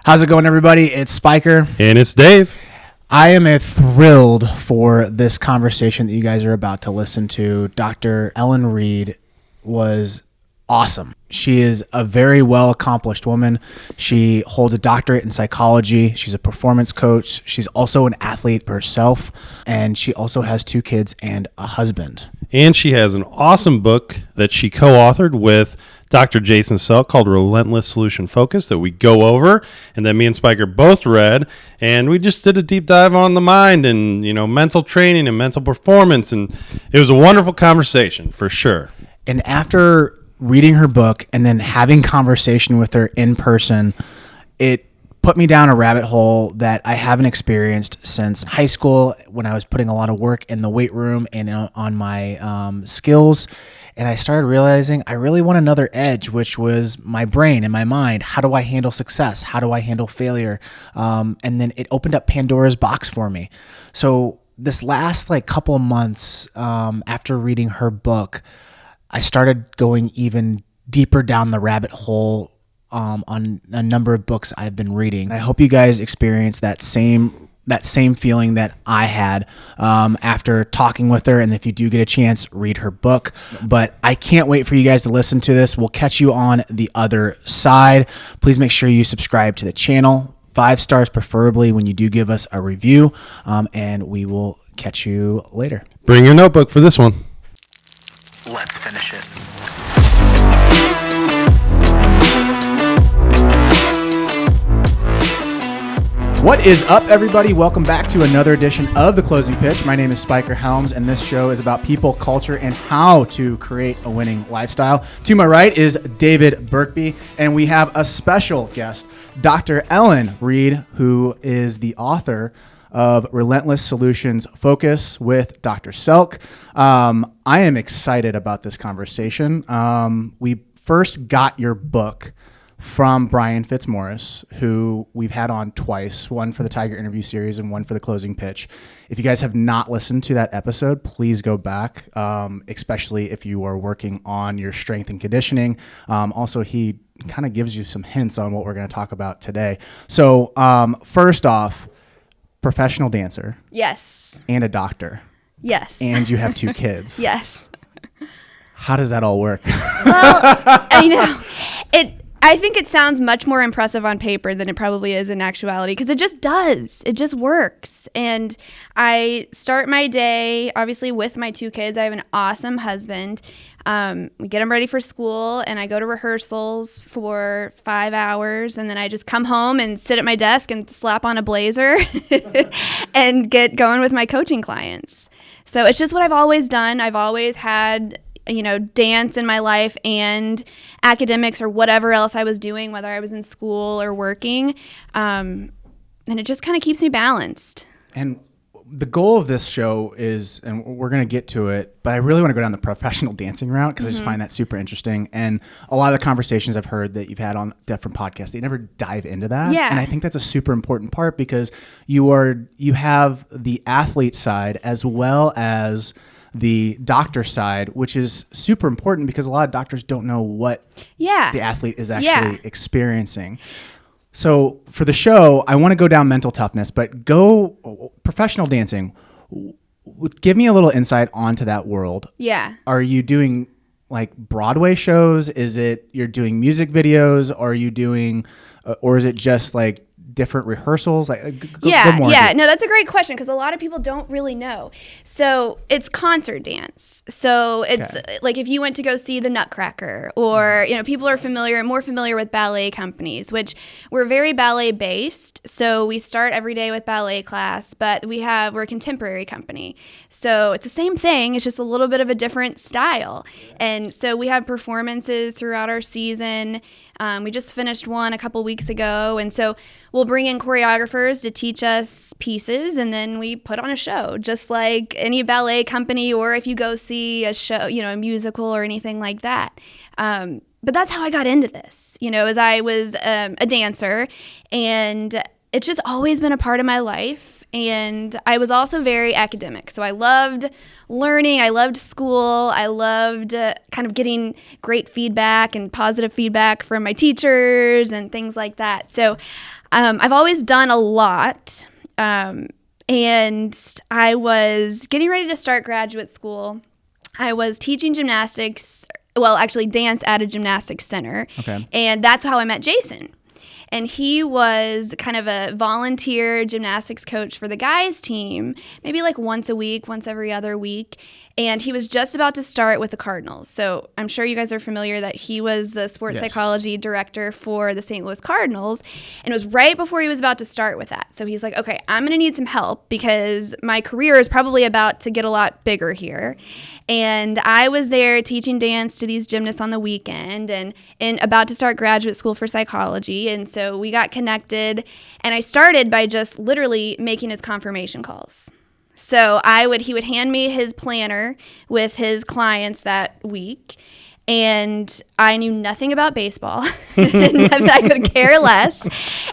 How's it going, everybody? It's Spiker. And it's Dave. I am thrilled for this conversation that you guys are about to listen to. Dr. Ellen Reed was awesome. She is a very well-accomplished woman. She holds a doctorate in psychology. She's a performance coach. She's also an athlete herself. And she also has 2 kids and a husband. And she has an awesome book that she co-authored with Dr. Jason Selk called Relentless Solution Focus that we go over, and that me and Spiker both read, and we just did a deep dive on the mind and, mental training and mental performance, and it was a wonderful conversation for sure. And after reading her book and then having conversation with her in person, it put me down a rabbit hole that I haven't experienced since high school when I was putting a lot of work in the weight room and on my skills. And I started realizing I really want another edge, which was my brain and my mind. How do I handle success? How do I handle failure? And then it opened up Pandora's box for me. So this last couple of months after reading her book, I started going even deeper down the rabbit hole on a number of books I've been reading. I hope you guys experience that same feeling that I had after talking with her. And if you do get a chance, read her book. But I can't wait for you guys to listen to this. We'll catch you on the other side. Please make sure you subscribe to the channel. 5 stars preferably when you do give us a review. And we will catch you later. Bring your notebook for this one. Let's finish it. What is up, everybody? Welcome back to another edition of The Closing Pitch. My name is Spiker Helms, and this show is about people, culture, and how to create a winning lifestyle. To my right is David Birkby, and we have a special guest, Dr. Ellen Reed, who is the author of Relentless Solutions Focus with Dr. Selk. I am excited about this conversation. We first got your book from Brian Fitzmaurice, who we've had on twice, one for the Tiger Interview Series and one for the Closing Pitch. If you guys have not listened to that episode, please go back, especially if you are working on your strength and conditioning. Also, he kind of gives you some hints on what we're going to talk about today. So first off, professional dancer. Yes. And a doctor. Yes. And you have 2 kids. Yes. How does that all work? Well, I think it sounds much more impressive on paper than it probably is in actuality, because it just does. It just works. And I start my day, obviously, with my 2 kids. I have an awesome husband. We get them ready for school, and I go to rehearsals for 5 hours, and then I just come home and sit at my desk and slap on a blazer and get going with my coaching clients. So it's just what I've always done. I've always had dance in my life and academics or whatever else I was doing, whether I was in school or working. And it just kind of keeps me balanced. And the goal of this show is, and we're going to get to it, but I really want to go down the professional dancing route because I just find that super interesting. And a lot of the conversations I've heard that you've had on different podcasts, they never dive into that. Yeah. And I think that's a super important part because you have the athlete side as well as the doctor side, which is super important because a lot of doctors don't know what the athlete is actually experiencing. So for the show, I want to go down mental toughness, but go professional dancing. Give me a little insight onto that world. Yeah. Are you doing Broadway shows? Is it you're doing music videos? Are you doing, or is it just different rehearsals? No, that's a great question because a lot of people don't really know. So it's concert dance. So it's if you went to go see the Nutcracker, or people are more familiar with ballet companies, which we're very ballet based. So we start every day with ballet class, but we're a contemporary company. So it's the same thing. It's just a little bit of a different style. And so we have performances throughout our season. We just finished one a couple weeks ago, and so we'll bring in choreographers to teach us pieces, and then we put on a show, just like any ballet company, or if you go see a show, a musical or anything like that. But that's how I got into this, as I was a dancer, and it's just always been a part of my life. And I was also very academic. So I loved learning. I loved school. I loved kind of getting great feedback and positive feedback from my teachers and things like that. So I've always done a lot. And I was getting ready to start graduate school. I was teaching gymnastics, well, actually dance at a gymnastics center. Okay. And that's how I met Jason. And he was kind of a volunteer gymnastics coach for the guys team, maybe like once a week, once every other week. And he was just about to start with the Cardinals. So I'm sure you guys are familiar that he was the sports psychology director for the St. Louis Cardinals. And it was right before he was about to start with that. So he's like, okay, I'm going to need some help because my career is probably about to get a lot bigger here. And I was there teaching dance to these gymnasts on the weekend and about to start graduate school for psychology. And so we got connected. And I started by just literally making his confirmation calls. So he would hand me his planner with his clients that week, and I knew nothing about baseball. I could care less.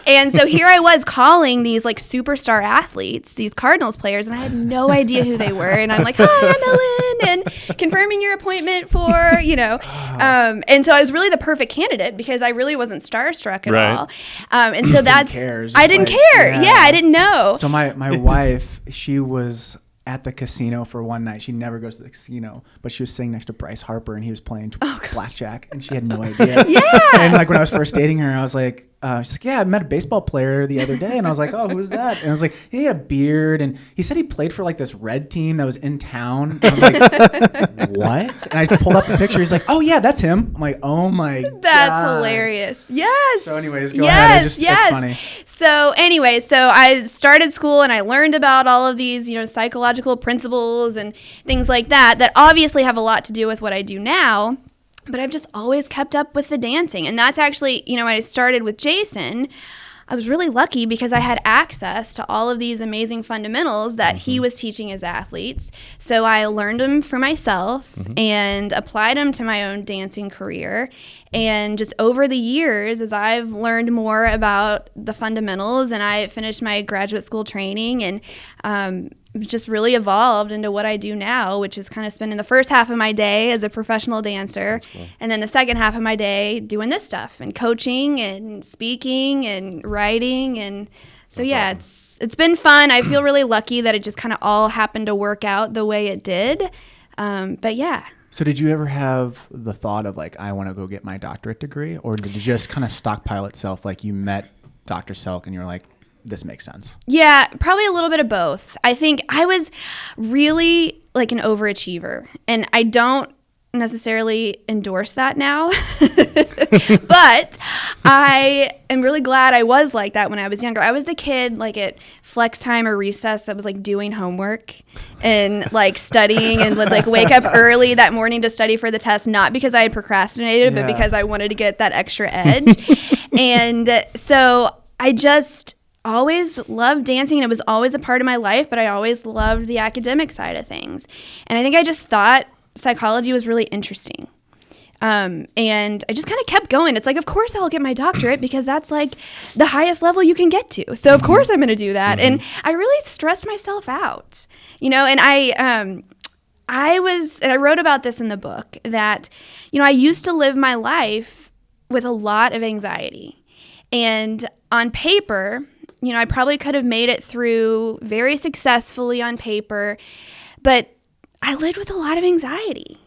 And so here I was calling these like superstar athletes, these Cardinals players, and I had no idea who they were. And I'm like, hi, I'm Ellen, and confirming your appointment for, and so I was really the perfect candidate because I really wasn't starstruck at all. And so I didn't care. Yeah, I didn't know. So my wife, she was at the casino for one night. She never goes to the casino, but she was sitting next to Bryce Harper and he was playing blackjack and she had no idea. Yeah. And like when I was first dating her, I was like, she's like, yeah, I met a baseball player the other day. And I was like, oh, who's that? And I was like, he had a beard and he said he played for like this red team that was in town. And I was like, what? And I pulled up the picture. He's like, oh yeah, that's him. I'm like, oh my God. That's hilarious. Yes. So anyways, go ahead. It's funny. So anyway, so I started school and I learned about all of these, psychological principles and things like that obviously have a lot to do with what I do now. But I've just always kept up with the dancing. And that's actually, when I started with Jason, I was really lucky because I had access to all of these amazing fundamentals that he was teaching his athletes. So I learned them for myself and applied them to my own dancing career. And just over the years, as I've learned more about the fundamentals and I finished my graduate school training and just really evolved into what I do now, which is kind of spending the first half of my day as a professional dancer and then the second half of my day doing this stuff and coaching and speaking and writing. And so, it's been fun. I feel really lucky that it just kind of all happened to work out the way it did. But yeah. So did you ever have the thought of like, I want to go get my doctorate degree, or did you just kind of stockpile itself? Like you met Dr. Selk and you're like, this makes sense? Yeah, probably a little bit of both. I think I was really like an overachiever, and I don't necessarily endorse that now, but I am really glad I was like that when I was younger. I was the kid like at flex time or recess that was like doing homework and like studying and would like wake up early that morning to study for the test, not because I had procrastinated, but because I wanted to get that extra edge. And so I just always loved dancing, and it was always a part of my life, but I always loved the academic side of things. And I think I just thought psychology was really interesting. And I just kind of kept going. It's like, of course I'll get my doctorate because that's like the highest level you can get to. So of course I'm going to do that. And I really stressed myself out, and I wrote about this in the book that, I used to live my life with a lot of anxiety. And on paper, I probably could have made it through very successfully on paper, but I lived with a lot of anxiety.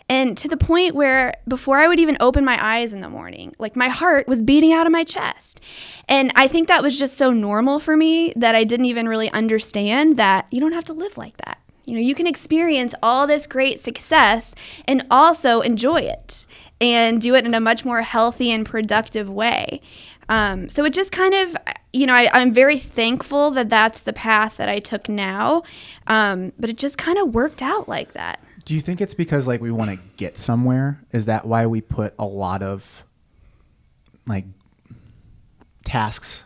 And to the point where before I would even open my eyes in the morning, like my heart was beating out of my chest. And I think that was just so normal for me that I didn't even really understand that you don't have to live like that. You can experience all this great success and also enjoy it and do it in a much more healthy and productive way. So it just kind of, I'm very thankful that that's the path that I took now. But it just kind of worked out like that. Do you think it's because like we want to get somewhere? Is that why we put a lot of like tasks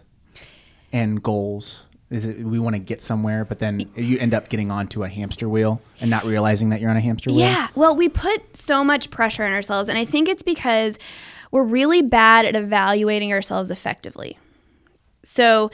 and goals? Is it we want to get somewhere, but then you end up getting onto a hamster wheel and not realizing that you're on a hamster wheel? Yeah. Well, we put so much pressure on ourselves, and I think it's because we're really bad at evaluating ourselves effectively. So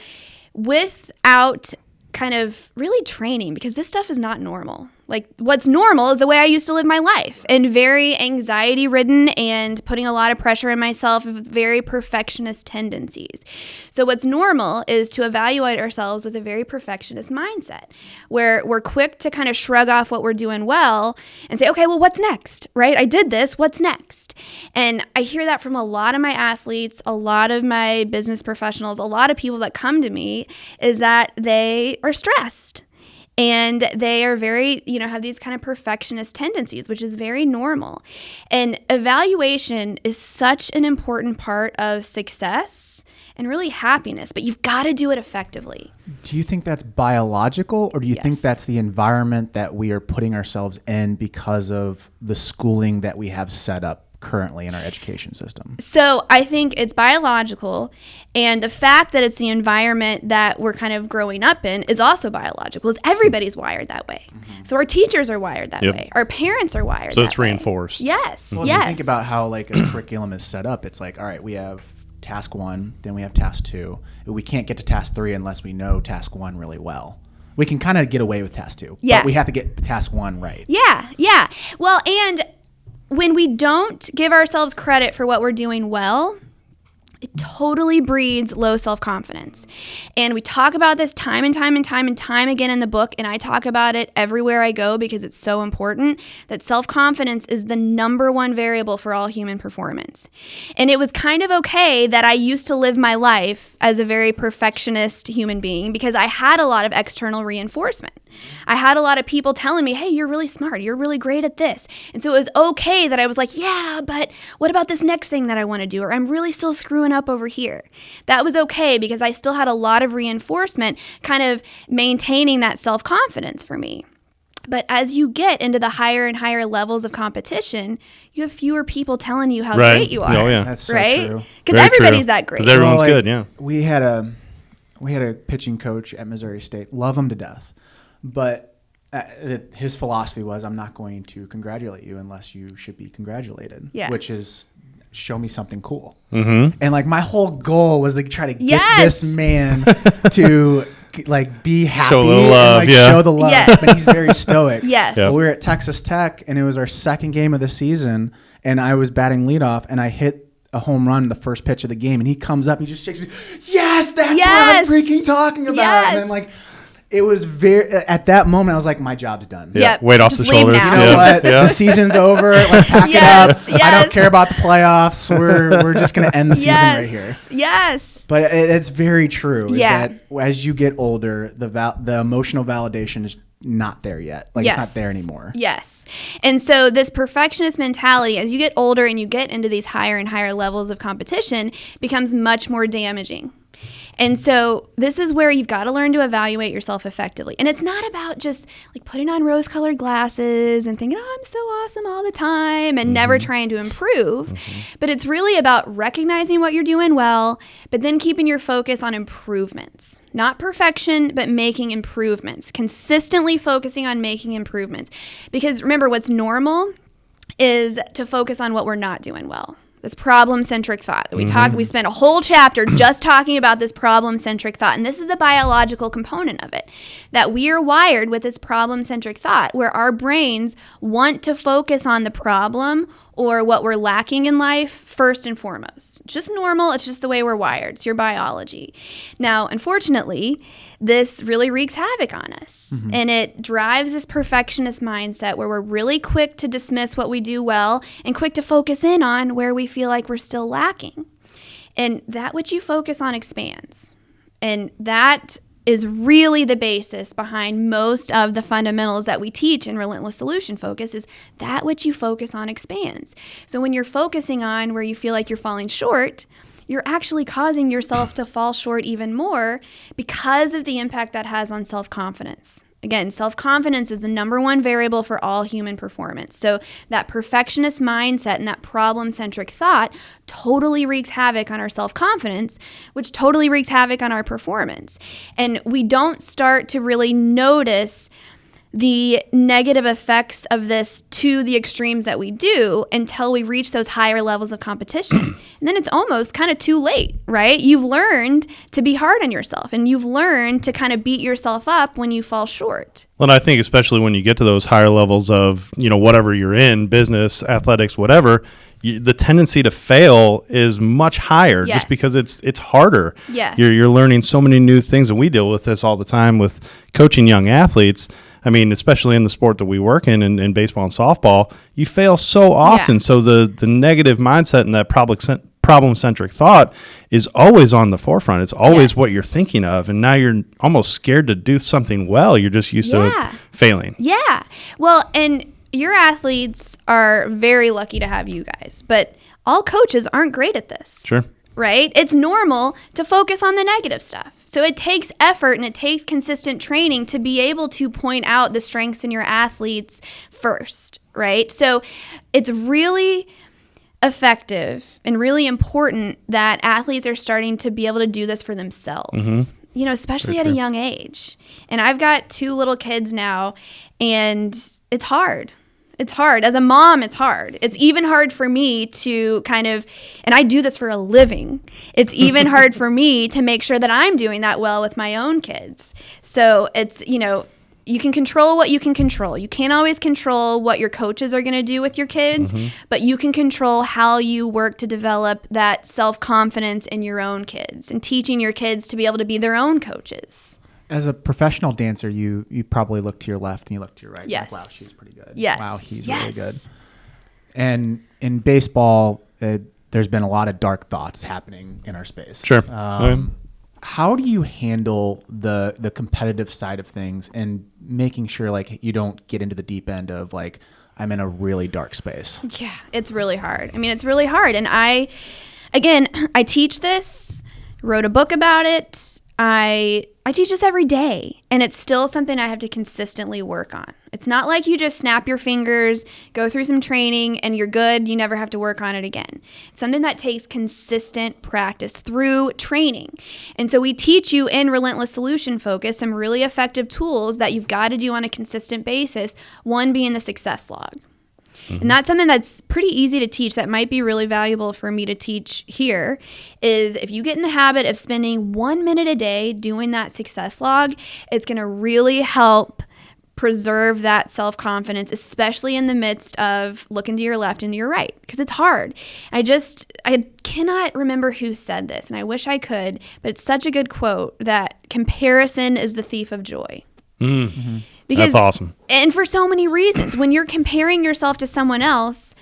without kind of really training, because this stuff is not normal. Like what's normal is the way I used to live my life, and very anxiety ridden and putting a lot of pressure on myself with very perfectionist tendencies. So what's normal is to evaluate ourselves with a very perfectionist mindset where we're quick to kind of shrug off what we're doing well and say, okay, well, what's next, right? I did this, what's next? And I hear that from a lot of my athletes, a lot of my business professionals, a lot of people that come to me is that they are stressed. And they are very, have these kind of perfectionist tendencies, which is very normal. And evaluation is such an important part of success and really happiness, but you've got to do it effectively. Do you think that's biological, or do you think that's the environment that we are putting ourselves in because of the schooling that we have set up currently in our education system? So I think it's biological, and the fact that it's the environment that we're kind of growing up in is also biological. Everybody's wired that way. Mm-hmm. So our teachers are wired that way. Our parents are wired so that it's way. reinforced. Yes. Well, yes. If you think about how like a curriculum is set up, it's like, all right, we have task 1, then we have task 2. We can't get to task 3 unless we know task 1 really well. We can kind of get away with task 2, but we have to get task 1 right. Yeah. Well, and when we don't give ourselves credit for what we're doing well, it totally breeds low self-confidence. And we talk about this time and time again in the book, and I talk about it everywhere I go because it's so important, that self-confidence is the number one variable for all human performance. And it was kind of okay that I used to live my life as a very perfectionist human being because I had a lot of external reinforcement. I had a lot of people telling me, hey, you're really smart, you're really great at this. And so it was okay that I was like, yeah, but what about this next thing that I want to do? Or I'm really still screwing up over here. That was okay because I still had a lot of reinforcement kind of maintaining that self-confidence for me. But as you get into the higher and higher levels of competition, you have fewer people telling you how great you are. Oh, yeah. That's so right? true. Because everybody's that great. Because everyone's good, yeah. We had a pitching coach at Missouri State. Love him to death. But his philosophy was, I'm not going to congratulate you unless you should be congratulated, which is show me something cool. Mm-hmm. And like my whole goal was to try to get this man to like be happy, show the love, and, like, show the love. Yes. But he's very stoic. Yes. Yep. We were at Texas Tech, and it was our second game of the season, and I was batting leadoff, and I hit a home run the first pitch of the game, and he comes up, and he just shakes me. Yes, that's what I'm freaking talking about. Yes. And then like. It was at that moment, I was like, my job's done. Yeah. Weight off the shoulders. Now. You know what? The season's over. Let's pack it up. Yes. I don't care about the playoffs. We're just going to end the season right here. Yes. But it's very true. Yeah. Is that as you get older, the emotional validation is not there yet. Like it's not there anymore. Yes. And so this perfectionist mentality, as you get older and you get into these higher and higher levels of competition, becomes much more damaging. And so this is where you've got to learn to evaluate yourself effectively. And it's not about just like putting on rose-colored glasses and thinking, oh, I'm so awesome all the time and never trying to improve. But it's really about recognizing what you're doing well, but then keeping your focus on improvements. Not perfection, but making improvements. Consistently focusing on making improvements. Because remember, what's normal is to focus on what we're not doing well. This problem-centric thought that we spent a whole chapter just talking about this problem-centric thought. And this is the biological component of it, that we are wired with this problem-centric thought where our brains want to focus on the problem or what we're lacking in life first and foremost. It's just normal. It's just the way we're wired. It's your biology. Now, unfortunately, this really wreaks havoc on us. And it drives this perfectionist mindset where we're really quick to dismiss what we do well and quick to focus in on where we feel like we're still lacking. And that which you focus on expands. And that is really the basis behind most of the fundamentals that we teach in Relentless Solution Focus is that which you focus on expands. So when you're focusing on where you feel like you're falling short, you're actually causing yourself to fall short even more because of the impact that has on self-confidence. Again, self-confidence is the number one variable for all human performance. So that perfectionist mindset and that problem-centric thought totally wreaks havoc on our self-confidence, which totally wreaks havoc on our performance. And we don't start to really notice the negative effects of this to the extremes that we do until we reach those higher levels of competition. And then it's almost kind of too late, right? You've learned to be hard on yourself, and you've learned to kind of beat yourself up when you fall short. Well, and I think especially when you get to those higher levels of, whatever you're in, business, athletics, whatever, the tendency to fail is much higher Yes. just because it's harder. Yes. You're learning so many new things, and we deal with this all the time with coaching young athletes. I mean, especially in the sport that we work in baseball and softball, you fail so often. Yeah. So the negative mindset and that problem-centric thought is always on the forefront. It's always Yes. what you're thinking of. And now you're almost scared to do something well. You're just used to failing. Yeah. Well, and your athletes are very lucky to have you guys, but all coaches aren't great at this. Sure. Right? It's normal to focus on the negative stuff. So it takes effort and it takes consistent training to be able to point out the strengths in your athletes first, right? So it's really effective and really important that athletes are starting to be able to do this for themselves, especially at a young age. And I've got 2 little kids now, and it's hard. It's hard. As a mom, it's hard. It's even hard for me to and I do this for a living. It's even hard for me to make sure that I'm doing that well with my own kids. So it's, you can control what you can control. You can't always control what your coaches are going to do with your kids, but you can control how you work to develop that self-confidence in your own kids and teaching your kids to be able to be their own coaches. As a professional dancer, you probably look to your left and you look to your right. Yes. Like, wow, she's pretty good. Yes. Wow, he's Yes. really good. And in baseball, there's been a lot of dark thoughts happening in our space. Sure. How do you handle the competitive side of things and making sure like you don't get into the deep end of like, I'm in a really dark space? Yeah, it's really hard. I mean, it's really hard. And I teach this, wrote a book about it. I teach this every day, and it's still something I have to consistently work on. It's not like you just snap your fingers, go through some training, and you're good. You never have to work on it again. It's something that takes consistent practice through training. And so we teach you in Relentless Solution Focus some really effective tools that you've got to do on a consistent basis, one being the success log. And that's something that's pretty easy to teach that might be really valuable for me to teach here is if you get in the habit of spending 1 minute a day doing that success log, it's going to really help preserve that self-confidence, especially in the midst of looking to your left and to your right, because it's hard. I cannot remember who said this, and I wish I could, but it's such a good quote that comparison is the thief of joy. Mm-hmm. Because, that's awesome. And for so many reasons. When you're comparing yourself to someone else,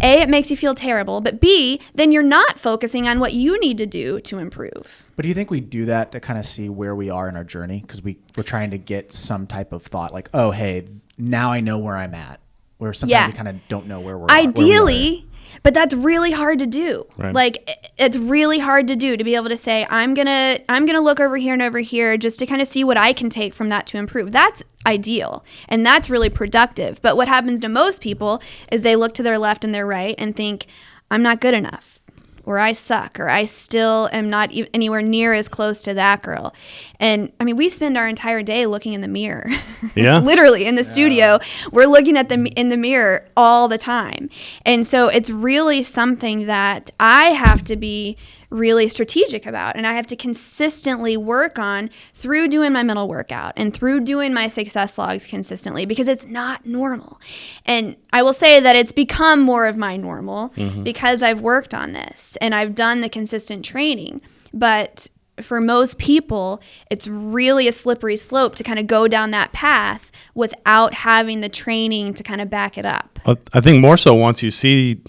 A, it makes you feel terrible, but B, then you're not focusing on what you need to do to improve. But do you think we do that to kind of see where we are in our journey? Because we're trying to get some type of thought like, oh, hey, now I know where I'm at. Where sometimes we kind of don't know where we're at. Ideally, but that's really hard to do. Right. Like it's really hard to do, to be able to say, I'm gonna look over here and over here just to kind of see what I can take from that to improve. That's ideal. And that's really productive. But what happens to most people is they look to their left and their right and think, I'm not good enough, or I suck, or I still am not anywhere near as close to that girl. And I mean, we spend our entire day looking in the mirror. Yeah. Literally in the studio, we're looking at in the mirror all the time. And so it's really something that I have to be really strategic about, and I have to consistently work on through doing my mental workout and through doing my success logs consistently, because it's not normal. And I will say that it's become more of my normal because I've worked on this and I've done the consistent training. But for most people, it's really a slippery slope to kind of go down that path without having the training to kind of back it up. I think more so once you see,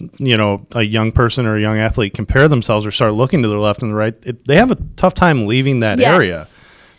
a young person or a young athlete compare themselves or start looking to their left and the right, they have a tough time leaving that area.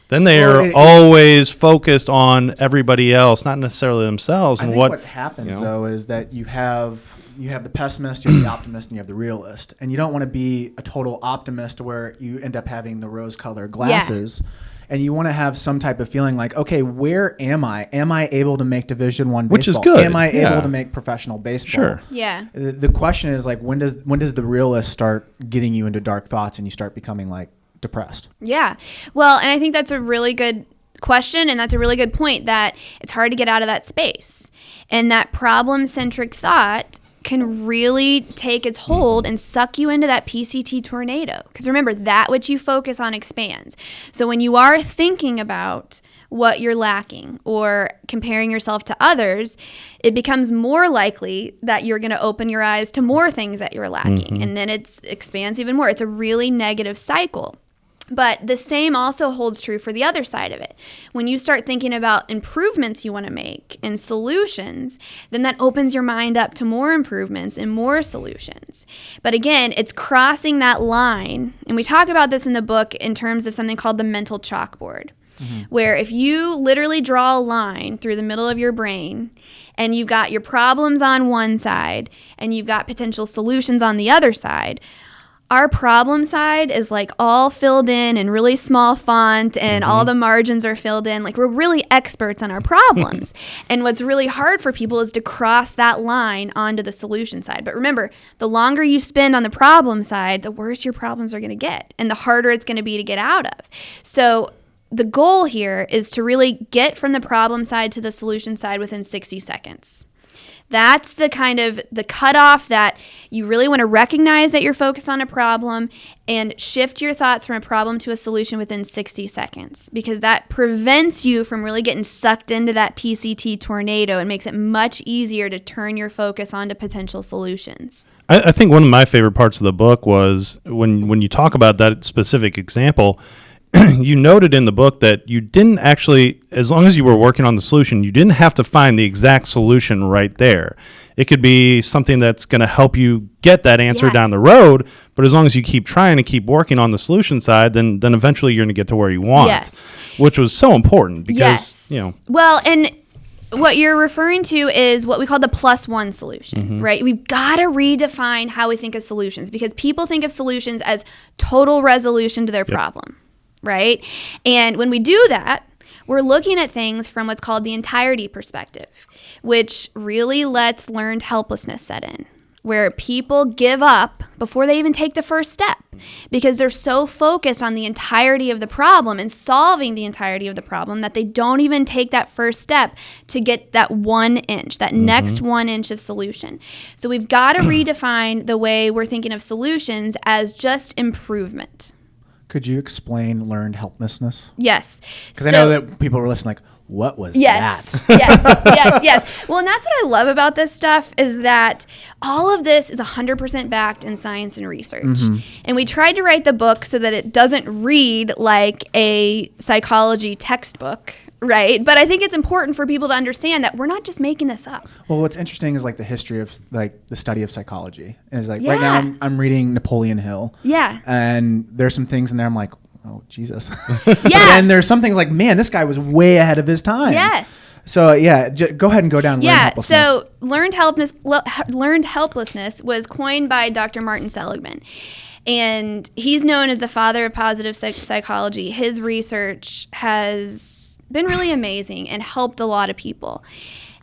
Then they are always focused on everybody else, not necessarily themselves. I And think what happens though is that you have the pessimist, you have the optimist, and you have the realist. And you don't want to be a total optimist where you end up having the rose-colored glasses. Yeah. And you want to have some type of feeling like, okay, where am I? Am I able to make Division I baseball? Which is good. Am I able to make professional baseball? Sure. Yeah. The question is like, when does the realist start getting you into dark thoughts and you start becoming like depressed? Yeah. Well, and I think that's a really good question, and that's a really good point, that it's hard to get out of that space. And that problem-centric thought can really take its hold and suck you into that PCT tornado. Because remember, that which you focus on expands. So when you are thinking about what you're lacking or comparing yourself to others, it becomes more likely that you're going to open your eyes to more things that you're lacking. And then it expands even more. It's a really negative cycle. But the same also holds true for the other side of it. When you start thinking about improvements you want to make and solutions, then that opens your mind up to more improvements and more solutions. But again, it's crossing that line. And we talk about this in the book in terms of something called the mental chalkboard, where if you literally draw a line through the middle of your brain and you've got your problems on one side and you've got potential solutions on the other side, our problem side is like all filled in really small font, and all the margins are filled in. Like, we're really experts on our problems. And what's really hard for people is to cross that line onto the solution side. But remember, the longer you spend on the problem side, the worse your problems are going to get and the harder it's going to be to get out of. So the goal here is to really get from the problem side to the solution side within 60 seconds. That's the kind of the cutoff that you really want to recognize that you're focused on a problem and shift your thoughts from a problem to a solution within 60 seconds, because that prevents you from really getting sucked into that PCT tornado and makes it much easier to turn your focus onto potential solutions. I think one of my favorite parts of the book was when you talk about that specific example, you noted in the book that you didn't actually, as long as you were working on the solution, you didn't have to find the exact solution right there. It could be something that's going to help you get that answer down the road, but as long as you keep trying to keep working on the solution side, then eventually you're going to get to where you want, which was so important because, you know. Well, and what you're referring to is what we call the +1 solution, right? We've got to redefine how we think of solutions, because people think of solutions as total resolution to their problem. Right? And when we do that, we're looking at things from what's called the entirety perspective, which really lets learned helplessness set in, where people give up before they even take the first step because they're so focused on the entirety of the problem and solving the entirety of the problem that they don't even take that first step to get that 1 inch, that next 1 inch of solution. So we've got to redefine the way we're thinking of solutions as just improvement. Could you explain learned helplessness? Yes. Because I know that people were listening like, what was that? Yes. Well, and that's what I love about this stuff is that all of this is 100% backed in science and research. And we tried to write the book so that it doesn't read like a psychology textbook, right? But I think it's important for people to understand that we're not just making this up. Well, what's interesting is like the history of like the study of psychology. Is like right now I'm reading Napoleon Hill. Yeah. And there's some things in there I'm like, oh, Jesus. And there's some things like, man, this guy was way ahead of his time. Yes. So yeah, go ahead and go down. So learned helplessness was coined by Dr. Martin Seligman. And he's known as the father of positive psychology. His research has been really amazing and helped a lot of people.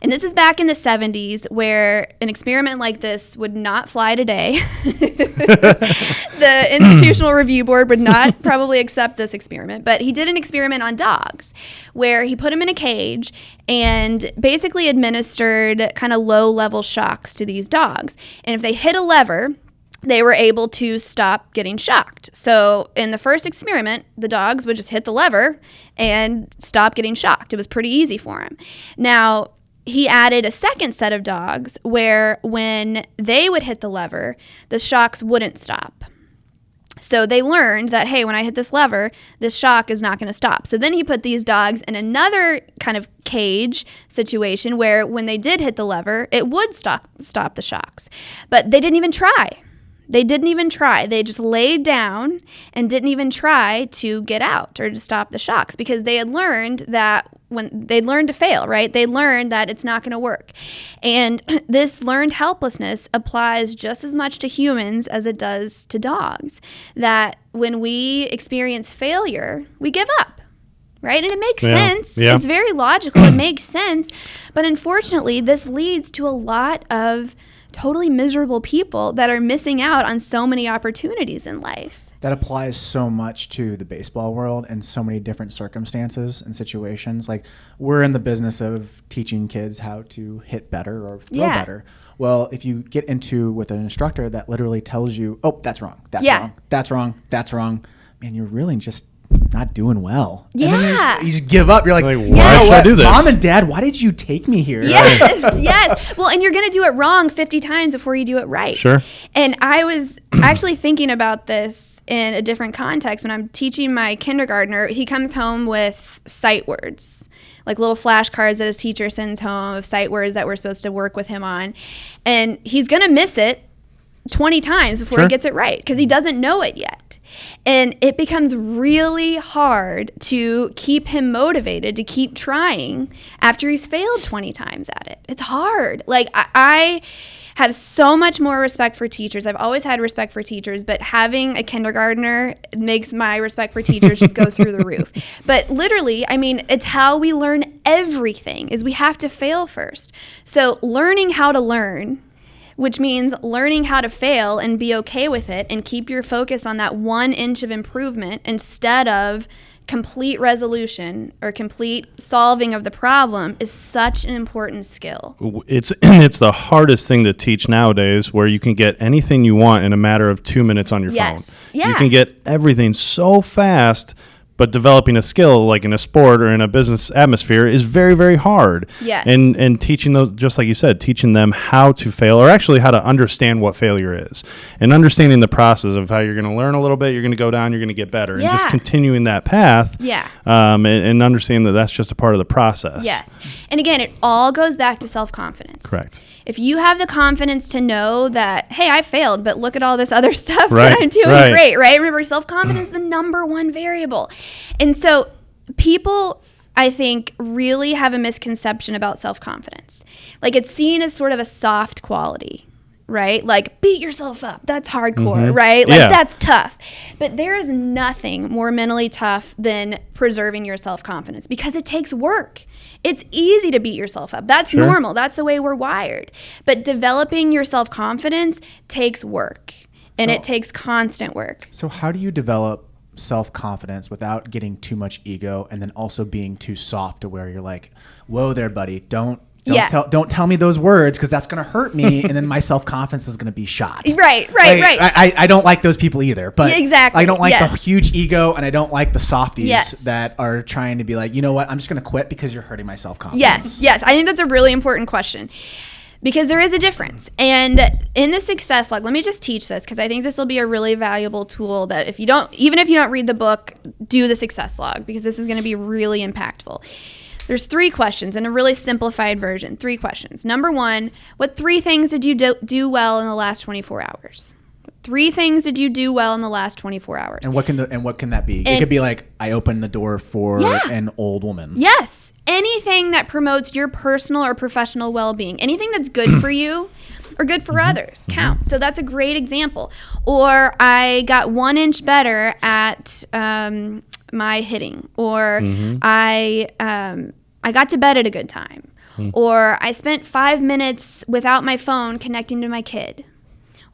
And this is back in the 70s where an experiment like this would not fly today. The Institutional Review Board would not probably accept this experiment, but he did an experiment on dogs where he put them in a cage and basically administered kind of low-level shocks to these dogs. And if they hit a lever, they were able to stop getting shocked. So in the first experiment, the dogs would just hit the lever and stop getting shocked. It was pretty easy for them. Now, he added a second set of dogs where when they would hit the lever, the shocks wouldn't stop. So they learned that, hey, when I hit this lever, this shock is not going to stop. So then he put these dogs in another kind of cage situation where when they did hit the lever, it would stop the shocks. But they didn't even try. They just laid down and didn't even try to get out or to stop the shocks because they had learned that when they learned to fail, right? They learned that it's not going to work. And this learned helplessness applies just as much to humans as it does to dogs. That when we experience failure, we give up. Right? And it makes sense. Yeah. It's very logical. It makes sense. But unfortunately, this leads to a lot of totally miserable people that are missing out on so many opportunities in life. That applies so much to the baseball world and so many different circumstances and situations. Like, we're in the business of teaching kids how to hit better or throw better. Well, if you get into with an instructor that literally tells you, oh, that's wrong, that's wrong, that's wrong, that's wrong, man, you're really just not doing well. Yeah. And then you just give up. You're like, why should I do this? Mom and Dad, why did you take me here? Yes, yes. Well, and you're going to do it wrong 50 times before you do it right. Sure. And I was actually thinking about this in a different context. When I'm teaching my kindergartner, he comes home with sight words, like little flashcards that his teacher sends home of sight words that we're supposed to work with him on. And he's going to miss it 20 times before he gets it right because he doesn't know it yet. And it becomes really hard to keep him motivated to keep trying after he's failed 20 times at it. It's hard. Like, I have so much more respect for teachers. I've always had respect for teachers, but having a kindergartner makes my respect for teachers just go through the roof. But literally, I mean, it's how we learn everything is we have to fail first. So learning how to learn, which means learning how to fail and be okay with it and keep your focus on that 1 inch of improvement instead of complete resolution or complete solving of the problem is such an important skill. It's the hardest thing to teach nowadays, where you can get anything you want in a matter of 2 minutes on your phone. Yeah. You can get everything so fast. But developing a skill like in a sport or in a business atmosphere is very, very hard. Yes. And teaching those, just like you said, teaching them how to fail, or actually how to understand what failure is, and understanding the process of how you're going to learn a little bit, you're going to go down, you're going to get better, and just continuing that path. Yeah. And understanding that that's just a part of the process. Yes. And again, it all goes back to self-confidence. Correct. If you have the confidence to know that, hey, I failed, but look at all this other stuff Right, that I'm doing right. great, right? Remember, self-confidence is the number one variable. And so people, I think, really have a misconception about self-confidence. Like, it's seen as sort of a soft quality, right? Like, beat yourself up. That's hardcore, right? Like, that's tough. But there is nothing more mentally tough than preserving your self-confidence because it takes work. It's easy to beat yourself up. That's normal. That's the way we're wired. But developing your self-confidence takes work, and it takes constant work. So how do you develop self-confidence without getting too much ego and then also being too soft to where you're like, whoa there, buddy, don't tell me those words because that's going to hurt me and then my self-confidence is going to be shot. Right. I don't like those people either, but exactly. I don't like the huge ego and I don't like the softies Yes. that are trying to be like, you know what, I'm just going to quit because you're hurting my self-confidence. Yes. I think that's a really important question because there is a difference. And in the success log, let me just teach this because I think this will be a really valuable tool that even if you don't read the book, do the success log because this is going to be really impactful. There's 3 questions in a really simplified version. 3 questions. Number 1, what 3 things did you do well in the last 24 hours? 3 things did you do well in the last 24 hours? And what can that be? It could be like, I opened the door for an old woman. Yes. Anything that promotes your personal or professional well-being. Anything that's good for you or good for others counts. So that's a great example. Or I got 1 inch better at my hitting, or I got to bed at a good time, or I spent 5 minutes without my phone connecting to my kid,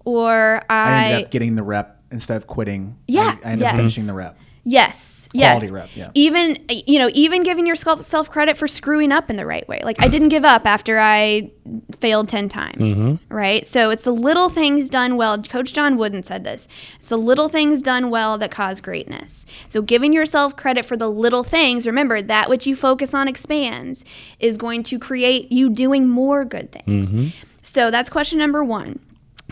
or I ended up getting the rep instead of quitting. Yeah, I ended up finishing the rep. Yes. Quality rep, yeah. Even giving yourself credit for screwing up in the right way. Like, I didn't give up after I failed 10 times, right? So it's the little things done well. Coach John Wooden said this. It's the little things done well that cause greatness. So giving yourself credit for the little things, remember, that which you focus on expands, is going to create you doing more good things. So that's question number 1.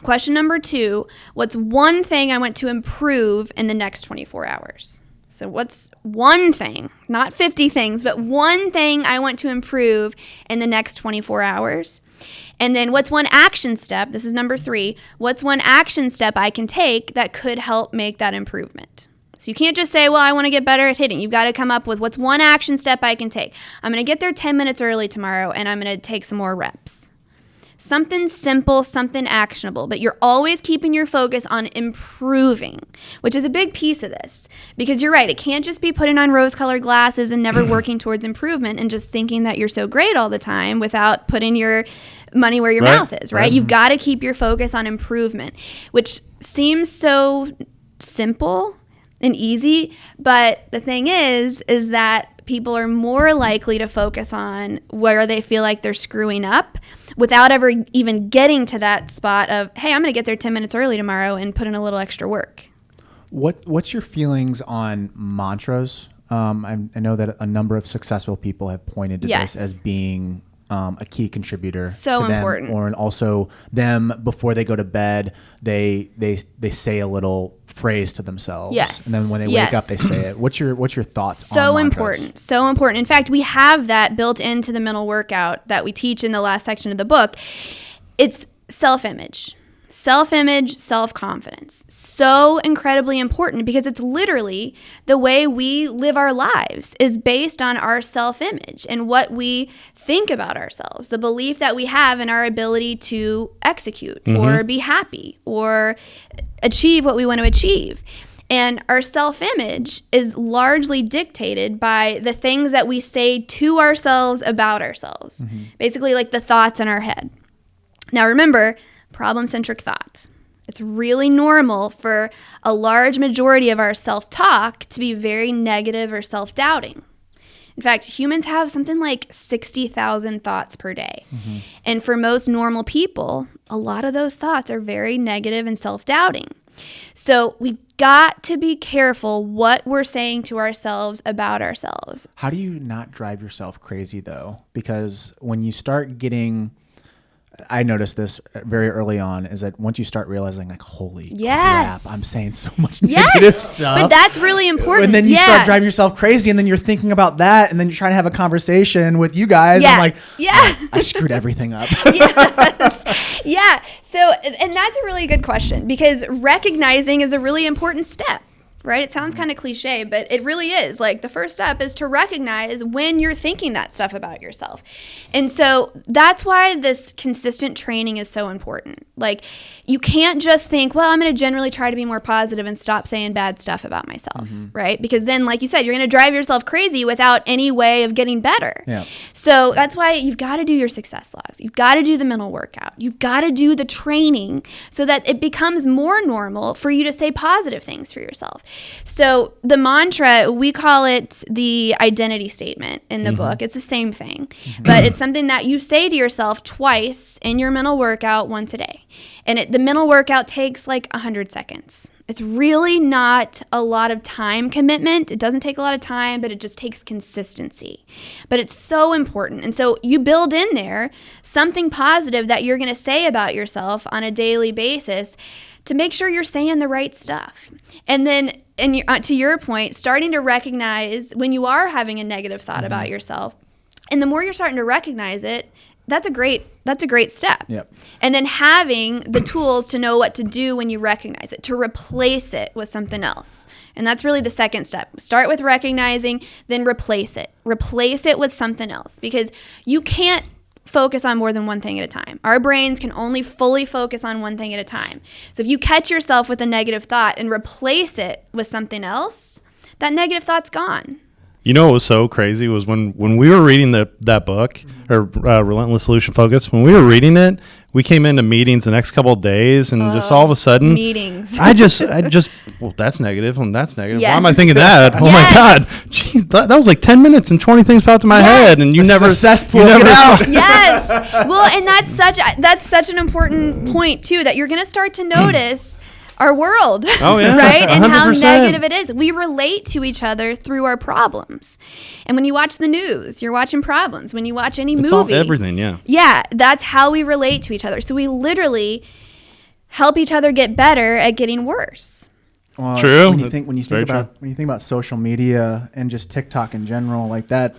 Question number 2, what's one thing I want to improve in the next 24 hours? So what's one thing, not 50 things, but one thing I want to improve in the next 24 hours? And then what's one action step? This is number 3. What's one action step I can take that could help make that improvement? So you can't just say, well, I want to get better at hitting. You've got to come up with what's one action step I can take. I'm going to get there 10 minutes early tomorrow, and I'm going to take some more reps. Something simple, something actionable, but you're always keeping your focus on improving, which is a big piece of this. Because you're right, it can't just be putting on rose-colored glasses and never working towards improvement and just thinking that you're so great all the time without putting your money where your mouth is, right? You've got to keep your focus on improvement, which seems so simple and easy, but the thing is that people are more likely to focus on where they feel like they're screwing up without ever even getting to that spot of, hey, I'm going to get there 10 minutes early tomorrow and put in a little extra work. What's your feelings on mantras? I know that a number of successful people have pointed to Yes. this as being a key contributor So to them, important. or also them before they go to bed, they say a little phrase to themselves. Yes. And then when they Yes. wake up, they say it. What's your thoughts on So mantras? important. So important. In fact, we have that built into the mental workout that we teach in the last section of the book. It's self-image. Self-image, self-confidence. So incredibly important because it's literally the way we live our lives is based on our self-image and what we think about ourselves, the belief that we have in our ability to execute or be happy or achieve what we want to achieve. And our self-image is largely dictated by the things that we say to ourselves about ourselves, basically like the thoughts in our head. Now remember, problem-centric thoughts. It's really normal for a large majority of our self-talk to be very negative or self-doubting. In fact, humans have something like 60,000 thoughts per day. And for most normal people, a lot of those thoughts are very negative and self-doubting. So we've got to be careful what we're saying to ourselves about ourselves. How do you not drive yourself crazy, though? Because when you start getting... I noticed this very early on, is that once you start realizing, like, holy Yes. crap, I'm saying so much negative Yes, stuff. but that's really important. And then you Yeah. start driving yourself crazy, and then you're thinking about that, and then you're trying to have a conversation with you guys. Yeah. And I'm like, Yeah. "Oh, I screwed everything up. Yes. Yeah. So, and that's a really good question because recognizing is a really important step, right? It sounds kind of cliche, but it really is. Like the first step is to recognize when you're thinking that stuff about yourself. And so that's why this consistent training is so important. Like you can't just think, well, I'm going to generally try to be more positive and stop saying bad stuff about myself, right? Because then, like you said, you're going to drive yourself crazy without any way of getting better. Yeah. So that's why you've got to do your success logs. You've got to do the mental workout. You've got to do the training so that it becomes more normal for you to say positive things for yourself. So the mantra, we call it the identity statement in the book. It's the same thing, but it's something that you say to yourself twice in your mental workout once a day. And the mental workout takes like 100 seconds. It's really not a lot of time commitment. It doesn't take a lot of time, but it just takes consistency. But it's so important. And so you build in there something positive that you're going to say about yourself on a daily basis to make sure you're saying the right stuff. And then, to your point, starting to recognize when you are having a negative thought about yourself. And the more you're starting to recognize it, that's a great step. Yep. And then having the tools to know what to do when you recognize it, to replace it with something else. And that's really the second step. Start with recognizing, then replace it. Replace it with something else because you can't focus on more than one thing at a time. Our brains can only fully focus on one thing at a time. So if you catch yourself with a negative thought and replace it with something else, that negative thought's gone. You know what was so crazy was when we were reading that book, or Relentless Solution Focus, when we were reading it, we came into meetings the next couple of days, and just all of a sudden, meetings. I just, well, that's negative, and that's negative. Yes. Why am I thinking that? Oh Yes. my God. Jeez, that was like 10 minutes and 20 things popped in my head, and you This is never, a cesspool. you never Get out. Yes. Well, and that's such an important point too, that you're going to start to notice our world. Oh, yeah. Right? And how 100%. negative it is. We relate to each other through our problems. And when you watch the news, you're watching problems. When you watch any It's all movie. everything, yeah. Yeah, that's how we relate to each other. So we literally help each other get better at getting worse. Well, True. When you think That's very about social media and just TikTok in general, like that,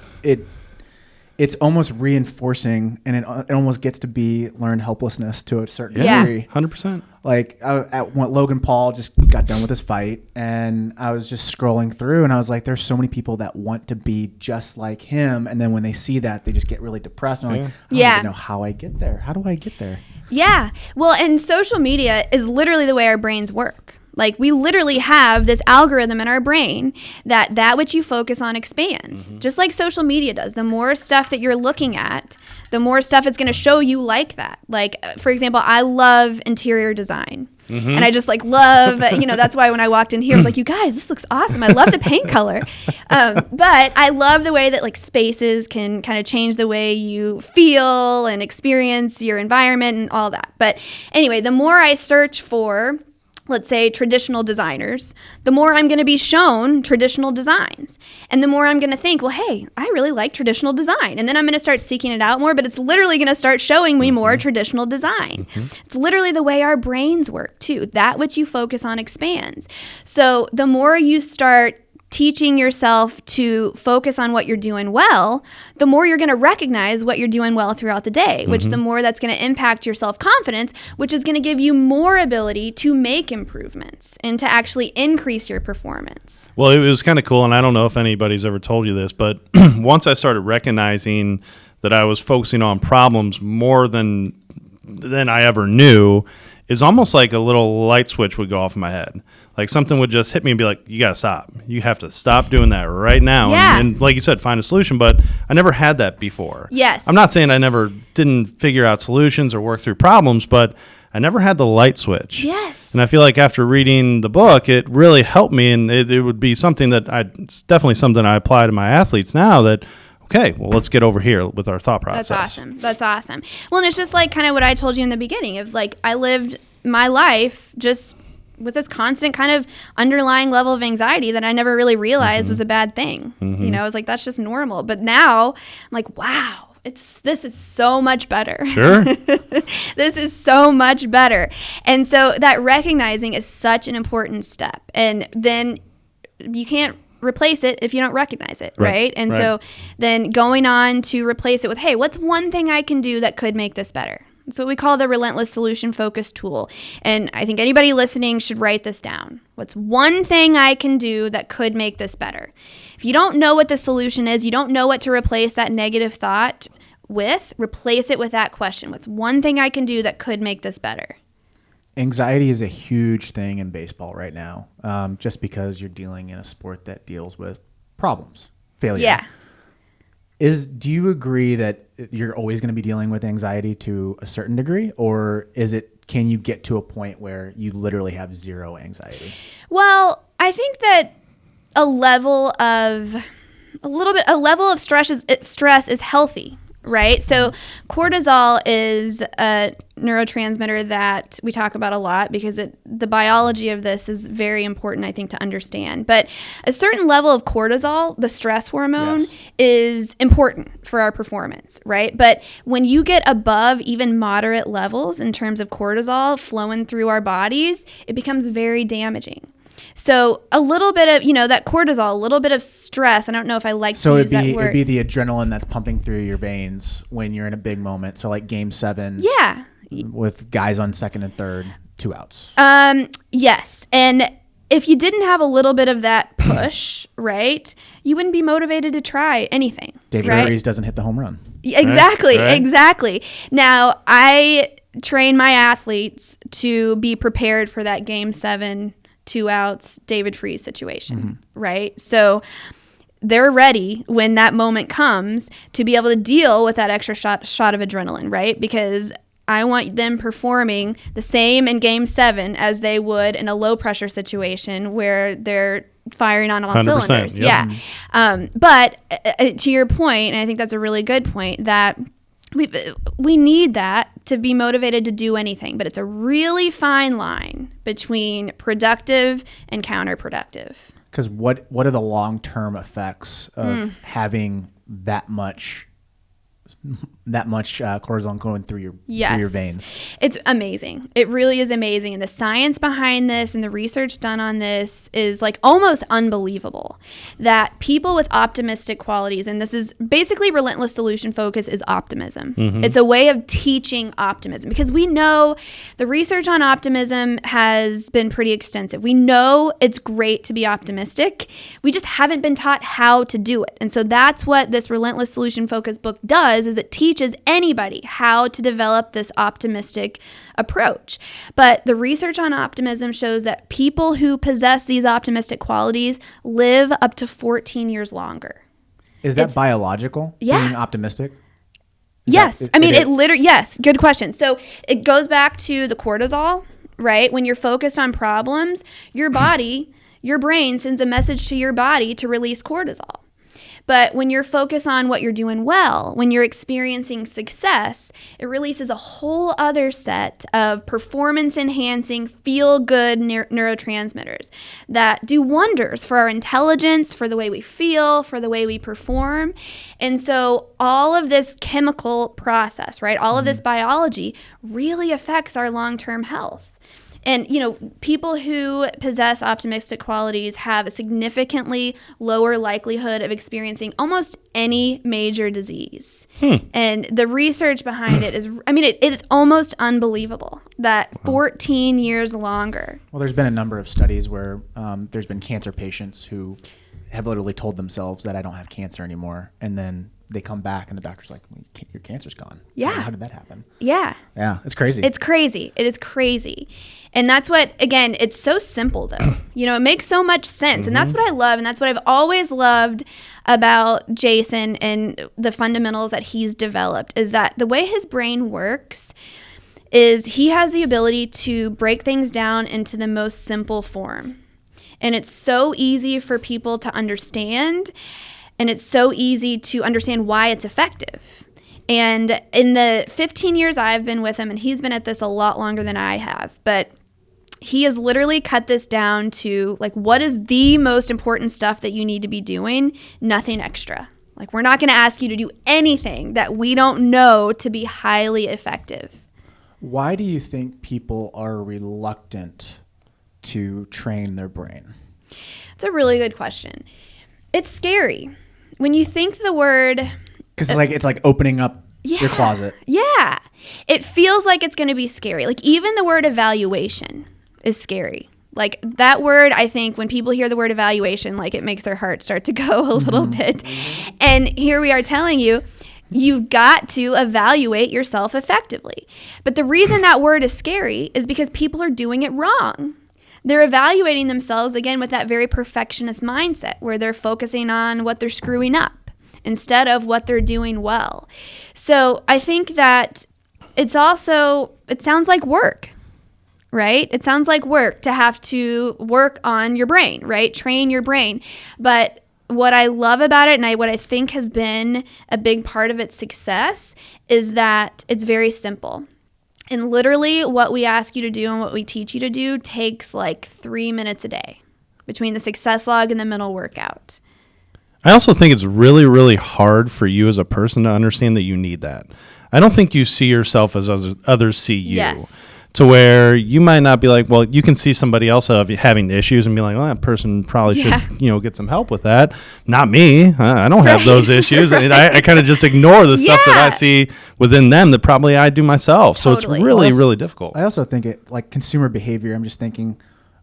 it's almost reinforcing, and it almost gets to be learned helplessness to a certain Yeah. degree. 100%. Like when Logan Paul just got done with his fight, and I was just scrolling through, and I was like, there's so many people that want to be just like him, and then when they see that, they just get really depressed. And I'm like, I don't Yeah. even know how I get there. How do I get there? Yeah. Well, and social media is literally the way our brains work. Like we literally have this algorithm in our brain that which you focus on expands, just like social media does. The more stuff that you're looking at, the more stuff it's going to show you like that. Like, for example, I love interior design. And I just like love, that's why when I walked in here, I was like, you guys, this looks awesome. I love the paint color. But I love the way that like spaces can kind of change the way you feel and experience your environment and all that. But anyway, the more I search for, let's say, traditional designers, the more I'm going to be shown traditional designs. And the more I'm going to think, well, hey, I really like traditional design. And then I'm going to start seeking it out more, but it's literally going to start showing me more traditional design. It's literally the way our brains work too. That which you focus on expands. So the more you start teaching yourself to focus on what you're doing well, the more you're going to recognize what you're doing well throughout the day, which the more that's going to impact your self-confidence, which is going to give you more ability to make improvements and to actually increase your performance. Well, it was kind of cool, and I don't know if anybody's ever told you this, but once I started recognizing that I was focusing on problems more than I ever knew, it's almost like a little light switch would go off in my head. Like something would just hit me and be like, you got to stop. You have to stop doing that right now. Yeah. And like you said, find a solution. But I never had that before. Yes. I'm not saying I never didn't figure out solutions or work through problems, but I never had the light switch. Yes. And I feel like after reading the book, it really helped me. And it would be something that it's definitely something I apply to my athletes now that, okay, well, let's get over here with our thought process. That's awesome. Well, and it's just like kind of what I told you in the beginning of like, I lived my life just with this constant kind of underlying level of anxiety that I never really realized was a bad thing. I was like, that's just normal. But now I'm like, wow, this is so much better. Sure. This is so much better. And so that recognizing is such an important step. And then you can't replace it if you don't recognize it, right? And so then going on to replace it with, hey, what's one thing I can do that could make this better? It's what we call the relentless solution focused tool. And I think anybody listening should write this down. What's one thing I can do that could make this better? If you don't know what the solution is, you don't know what to replace that negative thought with, replace it with that question. What's one thing I can do that could make this better? Anxiety is a huge thing in baseball right now, just because you're dealing in a sport that deals with problems, failure. Yeah. Do you agree that you're always going to be dealing with anxiety to a certain degree, or can you get to a point where you literally have zero anxiety? Well, I think that a level of stress is healthy, right? So cortisol is a neurotransmitter that we talk about a lot because the biology of this is very important, I think, to understand. But a certain level of cortisol, the stress hormone, is important for our performance, right? But when you get above even moderate levels in terms of cortisol flowing through our bodies, it becomes very damaging. So a little bit of, that cortisol, a little bit of stress. I don't know if I like to use that word. It'd be the adrenaline that's pumping through your veins when you're in a big moment. So like Game 7. Yeah. With guys on second and third, 2 outs. Yes. And if you didn't have a little bit of that push, right, you wouldn't be motivated to try anything. David Ortiz doesn't hit the home run. Exactly. Right. Exactly. Now, I train my athletes to be prepared for that Game 7, 2 outs, David Freese situation, right? So they're ready when that moment comes to be able to deal with that extra shot of adrenaline, right? Because I want them performing the same in Game 7 as they would in a low pressure situation where they're firing on all cylinders. Yep. Yeah. But to your point, and I think that's a really good point, that we need that to be motivated to do anything, but it's a really fine line between productive and counterproductive. Because what are the long-term effects of having that much cortisol going through your veins? It's amazing. It really is amazing. And the science behind this and the research done on this is like almost unbelievable, that people with optimistic qualities, and this is basically relentless solution focus is optimism. It's a way of teaching optimism, because we know the research on optimism has been pretty extensive. We know it's great to be optimistic. We just haven't been taught how to do it. And so that's what this relentless solution focus book does, is it teaches anybody how to develop this optimistic approach. But the research on optimism shows that people who possess these optimistic qualities live up to 14 years longer. Is that biological? Yeah. Being optimistic? Yes. Yes, good question. So it goes back to the cortisol, right? When you're focused on problems, your brain sends a message to your body to release cortisol. But when you're focused on what you're doing well, when you're experiencing success, it releases a whole other set of performance-enhancing, feel-good neurotransmitters that do wonders for our intelligence, for the way we feel, for the way we perform. And so all of this chemical process, right, all of this biology really affects our long-term health. And, people who possess optimistic qualities have a significantly lower likelihood of experiencing almost any major disease. And the research behind it is, it is almost unbelievable that 14 years longer. Well, there's been a number of studies where there's been cancer patients who have literally told themselves that I don't have cancer anymore. And then they come back and the doctor's like, your cancer's gone. Yeah. How did that happen? Yeah. Yeah. It's crazy. It's crazy. It is crazy. And that's what, again, it's so simple though. It makes so much sense. And that's what I love. And that's what I've always loved about Jason and the fundamentals that he's developed is that the way his brain works is he has the ability to break things down into the most simple form. And it's so easy for people to understand. And it's so easy to understand why it's effective. And in the 15 years I've been with him, and he's been at this a lot longer than I have, but he has literally cut this down to like, what is the most important stuff that you need to be doing? Nothing extra. Like, we're not going to ask you to do anything that we don't know to be highly effective. Why do you think people are reluctant to train their brain? It's a really good question. It's scary. When you think the word... Because it's like opening up your closet. Yeah. It feels like it's going to be scary. Like, even the word evaluation is scary. Like, that word, I think, when people hear the word evaluation, like, it makes their heart start to go a little bit. And here we are telling you, you've got to evaluate yourself effectively. But the reason that word is scary is because people are doing it wrong. They're evaluating themselves, again, with that very perfectionist mindset where they're focusing on what they're screwing up instead of what they're doing well. So I think that it sounds like work, right? It sounds like work to have to work on your brain, right? Train your brain. But what I love about it and what I think has been a big part of its success is that it's very simple. And literally what we ask you to do and what we teach you to do takes like 3 minutes a day between the success log and the mental workout. I also think it's really, really hard for you as a person to understand that you need that. I don't think you see yourself as others see you. Yes. To where you might not be like, well, you can see somebody else having issues and be like, well, that person probably should, get some help with that. Not me. I don't have those issues. And I kind of just ignore the stuff that I see within them that probably I do myself. Totally. So it's really, really difficult. I also think it like consumer behavior. I'm just thinking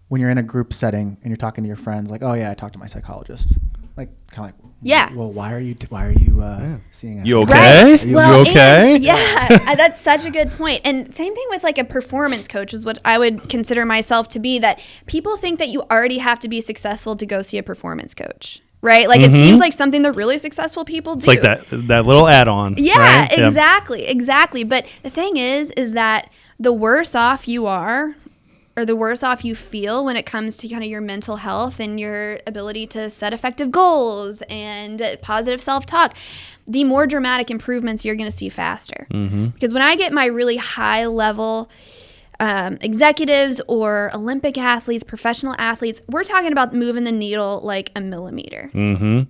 when you're in a group setting and you're talking to your friends, like, oh yeah, I talked to my psychologist. Like, kind of like, yeah. Well, why are you seeing us? You okay? Right. You okay? And, that's such a good point. And same thing with like a performance coach is what I would consider myself to be, that people think that you already have to be successful to go see a performance coach. Right? Like, it seems like something that really successful people do. It's like that little add-on. Yeah, right? Exactly. But the thing is that the worse off you are, or the worse off you feel when it comes to kind of your mental health and your ability to set effective goals and positive self-talk, the more dramatic improvements you're going to see faster. Because when I get my really high level executives or Olympic athletes, professional athletes, we're talking about moving the needle like a millimeter,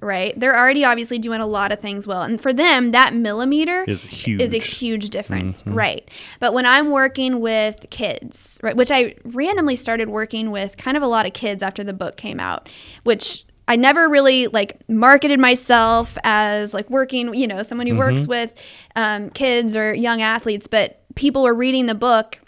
right? They're already obviously doing a lot of things well. And for them, that millimeter is a huge difference, right? But when I'm working with kids, right, which I randomly started working with kind of a lot of kids after the book came out, which I never really like marketed myself as like working, someone who works with kids or young athletes, but people were reading the book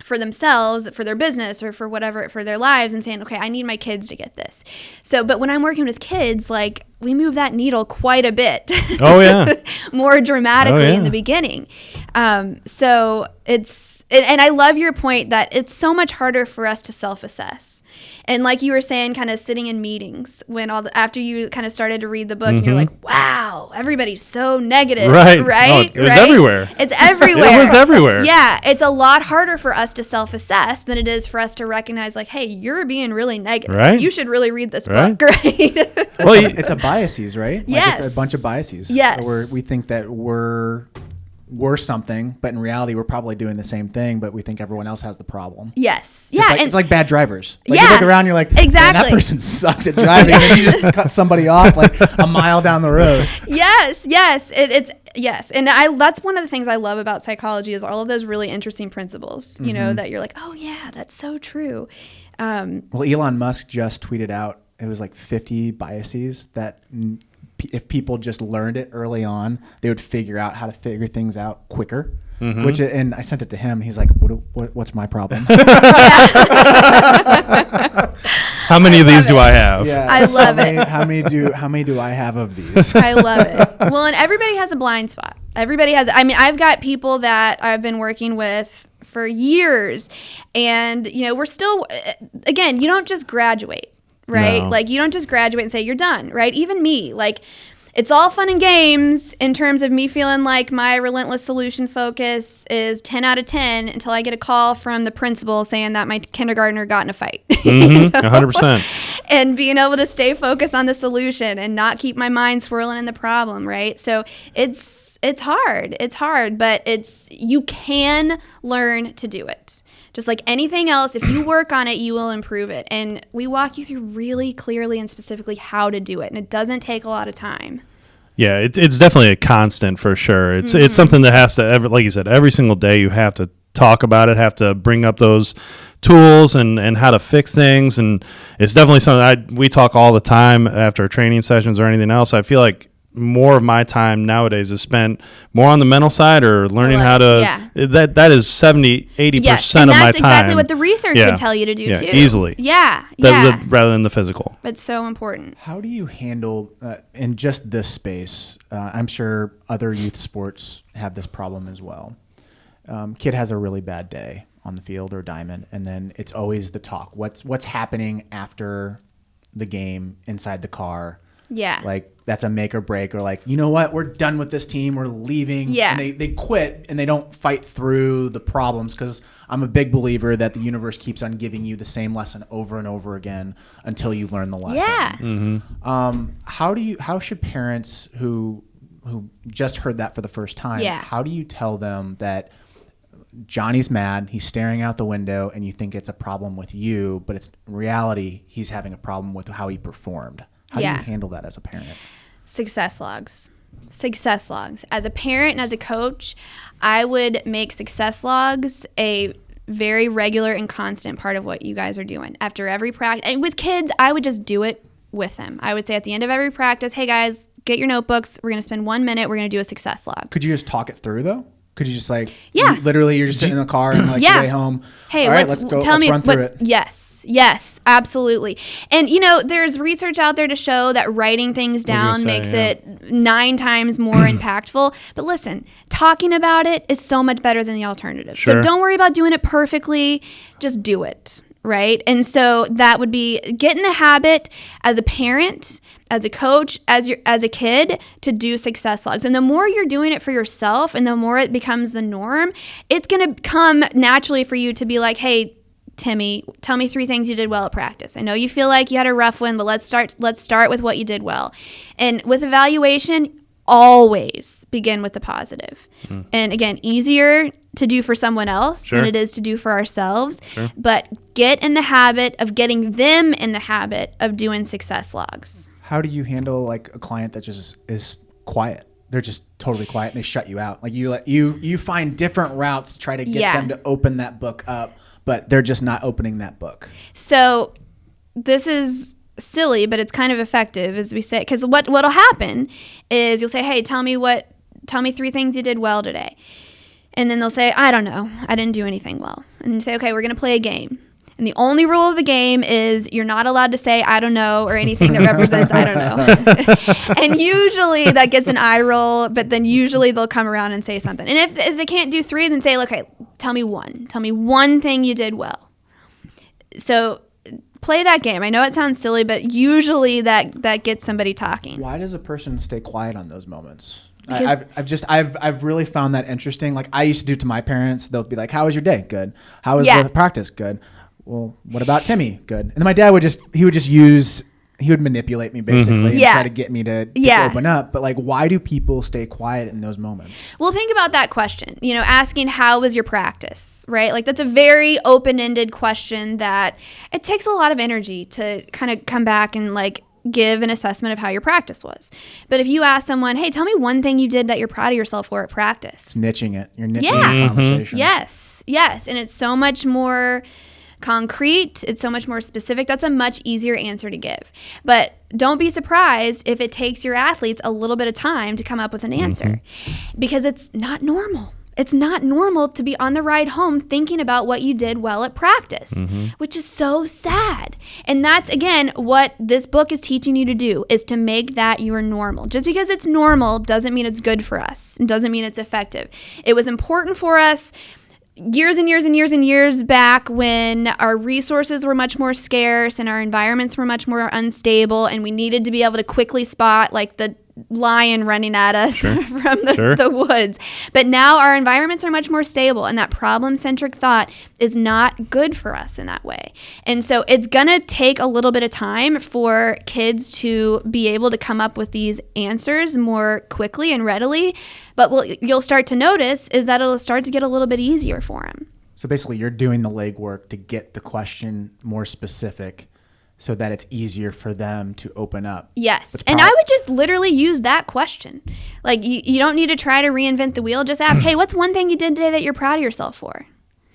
for themselves, for their business, or for whatever, for their lives, and saying, okay, I need my kids to get this. So, but when I'm working with kids, like, we move that needle quite a bit. Oh, yeah. More dramatically in the beginning. So and I love your point that it's so much harder for us to self-assess. And like you were saying, kind of sitting in meetings when after you kind of started to read the book and you're like, wow, everybody's so negative. Right. Right. No, it was everywhere. It's everywhere. It was everywhere. Yeah. It's a lot harder for us to self-assess than it is for us to recognize like, hey, you're being really negative. Right. You should really read this Right. book. Right. Well, it's a biases, right? Yes. It's a bunch of biases. Yes. Where we think that we're something, but in reality, we're probably doing the same thing, but we think everyone else has the problem. Yes. It's Yeah. like, it's like bad drivers. Like Yeah. you look around, you're like, Exactly. "Man, that person sucks at driving," and then you just cut somebody off like a mile down the road. Yes. It's yes. And that's one of the things I love about psychology is all of those really interesting principles, you know, that you're like, oh yeah, that's so true. Well, Elon Musk just tweeted out, it was like 50 biases that if people just learned it early on, they would figure out how to figure things out quicker. Which, and I sent it to him. He's like, "What's my problem?" How many of these do I have? Yeah, I love it. How many do I have of these? I love it. Well, and everybody has a blind spot. Everybody has. I mean, I've got people that I've been working with for years, and you know, we're still. Again, you don't just graduate, right? No. Like you don't just graduate and say you're done, right? Even me, like. It's all fun and games in terms of me feeling like my relentless solution focus is 10 out of 10 until I get a call from the principal saying that my kindergartner got in a fight. 100%. And being able to stay focused on the solution and not keep my mind swirling in the problem, right? So it's hard, but you can learn to do it. Just like anything else, if you work on it, you will improve it. And we walk you through really clearly and specifically how to do it. And it doesn't take a lot of time. Yeah, it's definitely a constant for sure. It's something that has to, like you said, every single day you have to talk about it, have to bring up those tools and how to fix things. And it's definitely something we talk all the time after training sessions or anything else. I feel like more of my time nowadays is spent more on the mental side or learning how to that is 70-80% of my time. That's exactly what the research would tell you to do too. Easily. Rather than the physical. It's so important. How do you handle in just this space? I'm sure other youth sports have this problem as well. Kid has a really bad day on the field or diamond, and then it's always the talk. What's happening after the game inside the car? Yeah. Like that's a make or break, or like, you know what, we're done with this team, we're leaving. Yeah. And they quit and they don't fight through the problems, because I'm a big believer that the universe keeps on giving you the same lesson over and over again until you learn the lesson. Yeah. How should parents who just heard that for the first time, how do you tell them that Johnny's mad, he's staring out the window, and you think it's a problem with you, but it's in reality he's having a problem with how he performed? How do you handle that as a parent? Success logs. As a parent and as a coach, I would make success logs a very regular and constant part of what you guys are doing. After every practice, and with kids, I would just do it with them. I would say at the end of every practice, hey guys, get your notebooks. We're going to spend 1 minute. We're going to do a success log. Could you just talk it through though? Could you just like, you're just sitting in the car and like your way home. Hey, all right, let's go. Tell let's me run through it. Yes, absolutely. And you know, there's research out there to show that writing things down makes it 9 times more impactful. But listen, talking about it is so much better than the alternative. Sure. So don't worry about doing it perfectly. Just do it. Right. And so that would be get in the habit as a parent, as a coach, as a kid to do success logs. And the more you're doing it for yourself and the more it becomes the norm, it's going to come naturally for you to be like, hey, Timmy, tell me 3 things you did well at practice. I know you feel like you had a rough one, but let's start with what you did well. And with evaluation, always begin with the positive. And again, easier to do for someone else than it is to do for ourselves. But get in the habit of getting them in the habit of doing success logs. How do you handle like a client that just is quiet? They're just totally quiet and they shut you out. Like you find different routes to try to get them to open that book up, but they're just not opening that book. So this is silly, but it's kind of effective, as we say, because what'll happen is you'll say, hey, tell me 3 things you did well today. And then they'll say, I don't know, I didn't do anything well. And you say, okay, we're going to play a game. And the only rule of the game is you're not allowed to say, I don't know, or anything that represents, I don't know. And usually that gets an eye roll, but then usually they'll come around and say something. And if they can't do 3, then say, okay, tell me one thing you did well. So play that game. I know it sounds silly, but usually that gets somebody talking. Why does a person stay quiet on those moments? I've really found that interesting. Like I used to do to my parents. They'll be like, "How was your day? Good. How was the practice? Good. Well, what about Timmy? Good." And then my dad would manipulate me basically and try to get me to open up. But like, why do people stay quiet in those moments? Well, think about that question. Asking how was your practice, right? Like that's a very open-ended question that it takes a lot of energy to kind of come back and like give an assessment of how your practice was. But if you ask someone, hey, tell me one thing you did that you're proud of yourself for at practice. It's niching it. You're niching the conversation. Yes. And it's so much more concrete. It's so much more specific. That's a much easier answer to give. But don't be surprised if it takes your athletes a little bit of time to come up with an answer because it's not normal. It's not normal to be on the ride home thinking about what you did well at practice, which is so sad. And that's, again, what this book is teaching you to do, is to make that your normal. Just because it's normal doesn't mean it's good for us. It doesn't mean it's effective. It was important for us years and years and years and years back when our resources were much more scarce and our environments were much more unstable and we needed to be able to quickly spot like the lion running at us from the woods. But now our environments are much more stable and that problem-centric thought is not good for us in that way. And so it's going to take a little bit of time for kids to be able to come up with these answers more quickly and readily. But what you'll start to notice is that it'll start to get a little bit easier for them. So basically you're doing the legwork to get the question more specific so that it's easier for them to open up. Yes. And I would just literally use that question. Like, you don't need to try to reinvent the wheel. Just ask, hey, what's one thing you did today that you're proud of yourself for?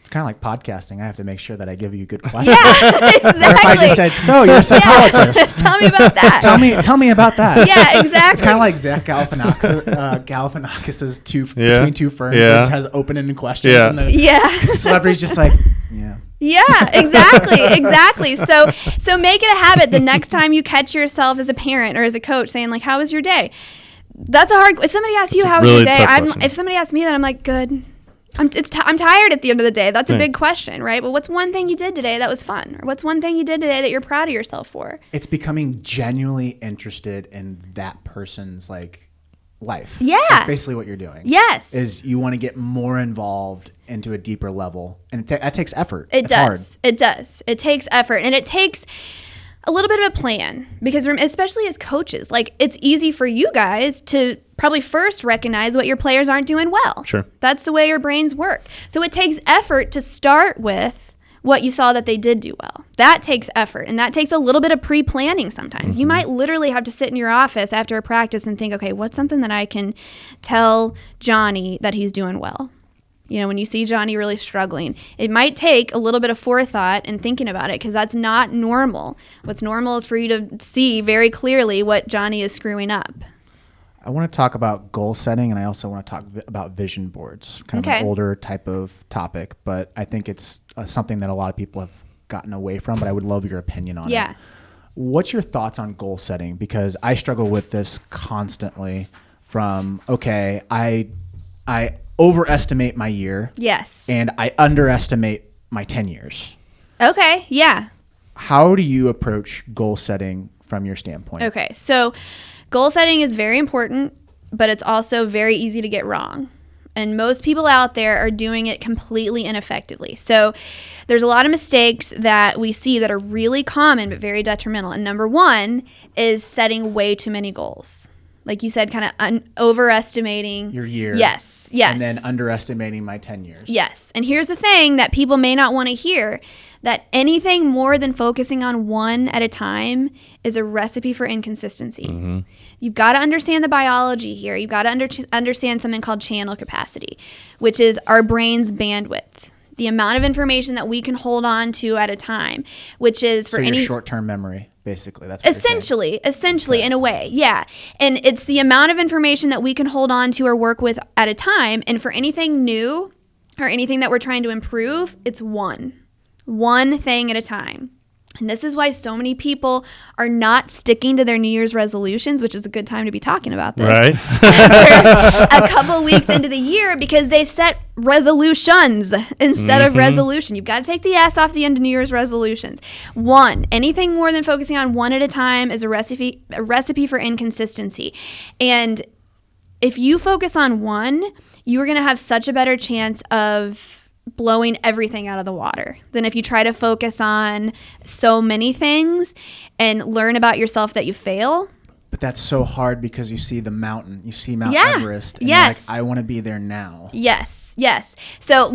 It's kind of like podcasting. I have to make sure that I give you good questions. Yeah, exactly. Or if I just said, so you're a psychologist. Tell me about that. Tell me about that. Yeah, exactly. It's kind of like Zach Galifianakis's between two ferns. Where he just has open-ended questions. Yeah. And the celebrity's just like, yeah. Yeah, exactly. So make it a habit the next time you catch yourself as a parent or as a coach saying like, how was your day? That's a hard, if somebody asks you, how was your day? If somebody asks me that, I'm like, good. I'm tired at the end of the day. That's a big question, right? But what's one thing you did today that was fun? Or what's one thing you did today that you're proud of yourself for? It's becoming genuinely interested in that person's like life. Yeah. That's basically what you're doing. Yes. Is you want to get more involved into a deeper level. And that takes effort. It does. It does. It takes effort. And it takes a little bit of a plan because especially as coaches, like it's easy for you guys to probably first recognize what your players aren't doing well. Sure. That's the way your brains work. So it takes effort to start with what you saw that they did do well. That takes effort, and that takes a little bit of pre-planning sometimes. You might literally have to sit in your office after a practice and think, okay, what's something that I can tell Johnny that he's doing well? When you see Johnny really struggling, it might take a little bit of forethought and thinking about it because that's not normal. What's normal is for you to see very clearly what Johnny is screwing up. I want to talk about goal setting, and I also want to talk about vision boards, kind of an older type of topic, but I think it's something that a lot of people have gotten away from, but I would love your opinion on it. Yeah. What's your thoughts on goal setting? Because I struggle with this constantly from, okay, I overestimate my year. Yes. And I underestimate my 10 years. Okay, yeah. How do you approach goal setting from your standpoint? Okay, so goal setting is very important, but it's also very easy to get wrong. And most people out there are doing it completely ineffectively. So there's a lot of mistakes that we see that are really common but very detrimental. And number one is setting way too many goals. Like you said, kind of overestimating your year. Yes. And then underestimating my 10 years. Yes. And here's the thing that people may not want to hear, that anything more than focusing on one at a time is a recipe for inconsistency. You've got to understand the biology here. You've got to understand something called channel capacity, which is our brain's bandwidth, the amount of information that we can hold on to at a time, which is for any short-term memory. Basically, that's what essentially in a way, yeah. And it's the amount of information that we can hold on to or work with at a time. And for anything new or anything that we're trying to improve, it's one. One thing at a time. And this is why so many people are not sticking to their New Year's resolutions, which is a good time to be talking about this. Right. A couple weeks into the year, because they set resolutions instead of resolution. You've got to take the S off the end of New Year's resolutions. One, anything more than focusing on one at a time is a recipe for inconsistency. And if you focus on one, you're going to have such a better chance of blowing everything out of the water than if you try to focus on so many things and learn about yourself that you fail. But that's so hard because you see the mountain. You see Mount Yeah. Everest. And Yes. you're like, I want to be there now. Yes. So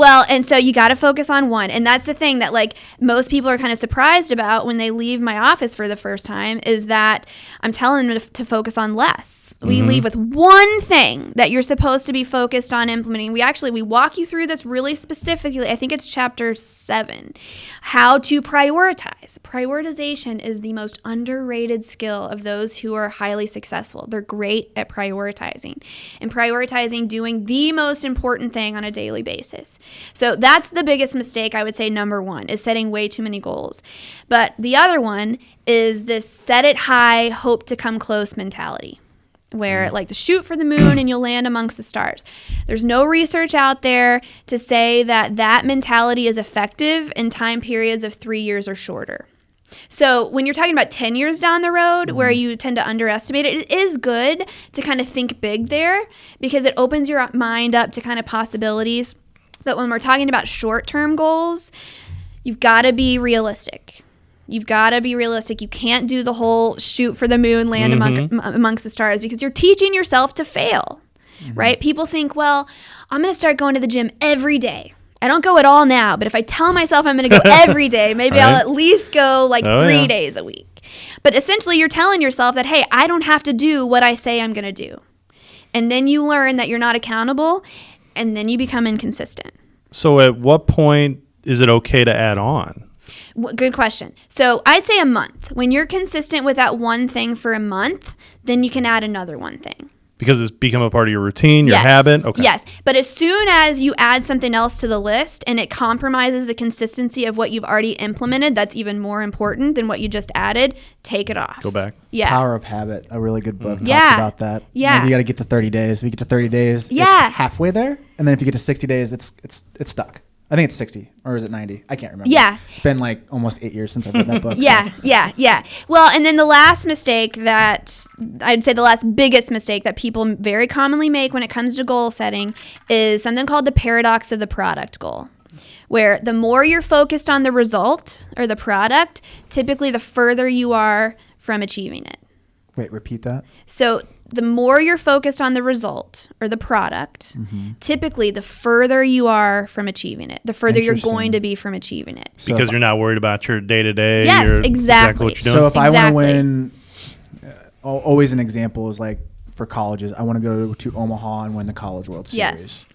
you got to focus on one. And that's the thing that like most people are kind of surprised about when they leave my office for the first time is that I'm telling them to focus on less. We leave with one thing that you're supposed to be focused on implementing. We walk you through this really specifically. I think it's chapter 7, how to prioritize. Prioritization is the most underrated skill of those who are highly successful. They're great at prioritizing and prioritizing doing the most important thing on a daily basis. So that's the biggest mistake, I would say, number one, is setting way too many goals. But the other one is this set it high, hope to come close mentality, where like the shoot for the moon and you'll land amongst the stars. There's no research out there to say that mentality is effective in time periods of 3 years or shorter. So when you're talking about 10 years down the road where you tend to underestimate it, it is good to kind of think big there because it opens your mind up to kind of possibilities. But when we're talking about short-term goals, you've got to be realistic. You can't do the whole shoot for the moon, land amongst the stars because you're teaching yourself to fail, right? People think, well, I'm going to start going to the gym every day. I don't go at all now, but if I tell myself I'm going to go every day, maybe Right. I'll at least go like 3 yeah. days a week. But essentially you're telling yourself that, hey, I don't have to do what I say I'm going to do. And then you learn that you're not accountable and then you become inconsistent. So at what point is it okay to add on? Good question. So I'd say a month. When you're consistent with that one thing for a month, then you can add another one thing. Because it's become a part of your routine, your habit? Okay. Yes. But as soon as you add something else to the list and it compromises the consistency of what you've already implemented, that's even more important than what you just added, take it off. Go back. Yeah. Power of Habit, a really good book, talks Yeah. about that. Yeah. Maybe you got to get to 30 days. If you get to 30 days, Yeah. it's halfway there. And then if you get to 60 days, it's stuck. I think it's 60 or is it 90? I can't remember. Yeah. It's been like almost 8 years since I've read that book. Yeah. Well, and then the last mistake that I'd say the last biggest mistake that people very commonly make when it comes to goal setting is something called the paradox of the product goal, where the more you're focused on the result or the product, typically the further you are from achieving it. Wait, repeat that. So the more you're focused on the result or the product, typically the further you are from achieving it, the further you're Interesting. going to be from achieving it. So Because if- you're not worried about your day-to-day. Yes, you're exactly. what you're doing. So if I want to Exactly. win, always an example is like for colleges, I want to go to Omaha and win the College World Series. Yes.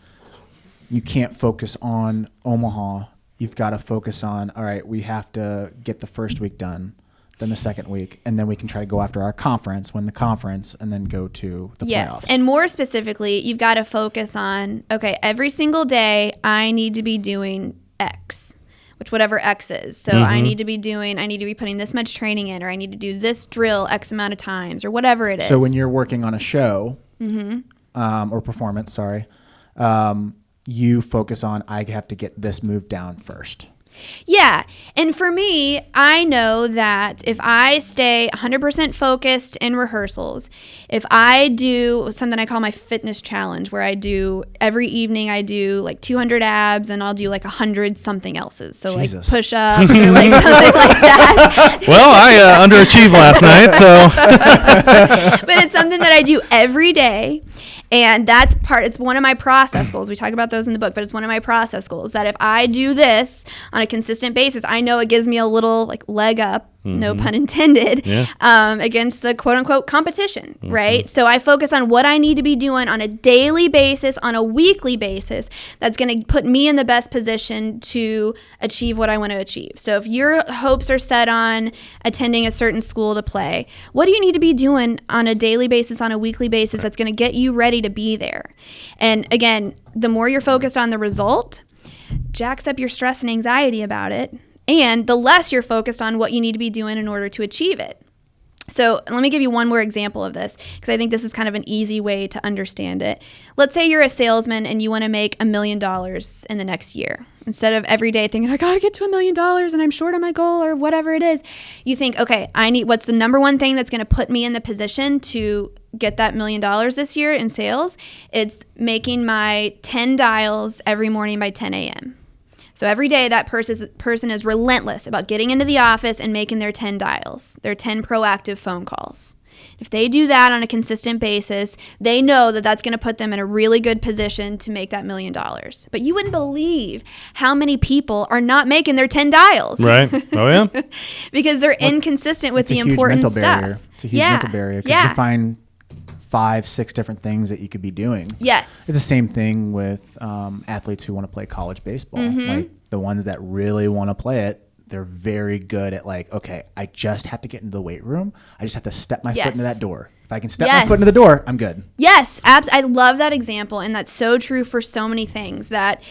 You can't focus on Omaha. You've got to focus on, all right, we have to get the first week done, then the second week, and then we can try to go after our conference, win the conference, and then go to the playoffs. And more specifically, you've got to focus on, okay, every single day I need to be doing X, which whatever X is. So I need to be putting this much training in, or I need to do this drill X amount of times, or whatever it is. So when you're working on a show or performance, you focus on, I have to get this move down first. Yeah. And for me, I know that if I stay 100% focused in rehearsals, if I do something I call my fitness challenge, where I do every evening, I do like 200 abs and I'll do like 100 something else's. So Jesus. like push-ups or like something like that. Well, I underachieved last night, so But it's something that I do every day. And it's one of my process goals. We talk about those in the book, but it's one of my process goals that if I do this on a consistent basis, I know it gives me a little like leg up, no pun intended, against the quote unquote competition, right? So I focus on what I need to be doing on a daily basis, on a weekly basis, that's going to put me in the best position to achieve what I want to achieve. So if your hopes are set on attending a certain school to play, what do you need to be doing on a daily basis, on a weekly basis that's going to get you ready to be there? And again, the more you're focused on the result, jacks up your stress and anxiety about it. and the less you're focused on what you need to be doing in order to achieve it. So let me give you one more example of this, because I think this is kind of an easy way to understand it. Let's say you're a salesman and you want to make $1 million in the next year. Instead of every day thinking, I got to get to $1 million and I'm short on my goal or whatever it is, you think, okay, what's the number one thing that's going to put me in the position to get that $1 million this year in sales? It's making my 10 dials every morning by 10 a.m. So every day that person is relentless about getting into the office and making their 10 dials, their 10 proactive phone calls. If they do that on a consistent basis, they know that that's going to put them in a really good position to make that $1 million. But you wouldn't believe how many people are not making their 10 dials. Right. Oh, yeah. Because they're inconsistent with the important stuff. Barrier. It's a huge mental barrier. Because you can find 5-6 different things that you could be doing. Yes. It's the same thing with athletes who want to play college baseball. Like the ones that really want to play it, they're very good at like, okay, I just have to get into the weight room. I just have to step my foot into that door. If I can step my foot into the door, I'm good. Yes. I love that example. And that's so true for so many things that,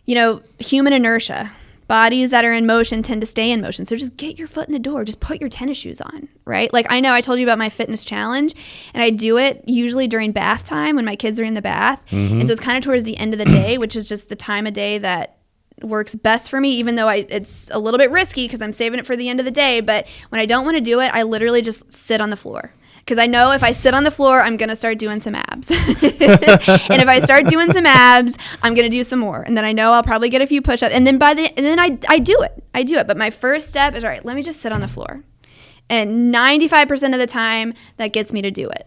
human inertia. Bodies that are in motion tend to stay in motion. So just get your foot in the door. Just put your tennis shoes on, right? Like I know I told you about my fitness challenge, and I do it usually during bath time when my kids are in the bath. And so it's kind of towards the end of the day, which is just the time of day that works best for me, even though it's a little bit risky because I'm saving it for the end of the day. But when I don't want to do it, I literally just sit on the floor. Because I know if I sit on the floor, I'm going to start doing some abs. And if I start doing some abs, I'm going to do some more. And then I know I'll probably get a few push-ups. And then I do it. I do it. But my first step is, all right, let me just sit on the floor. And 95% of the time, that gets me to do it.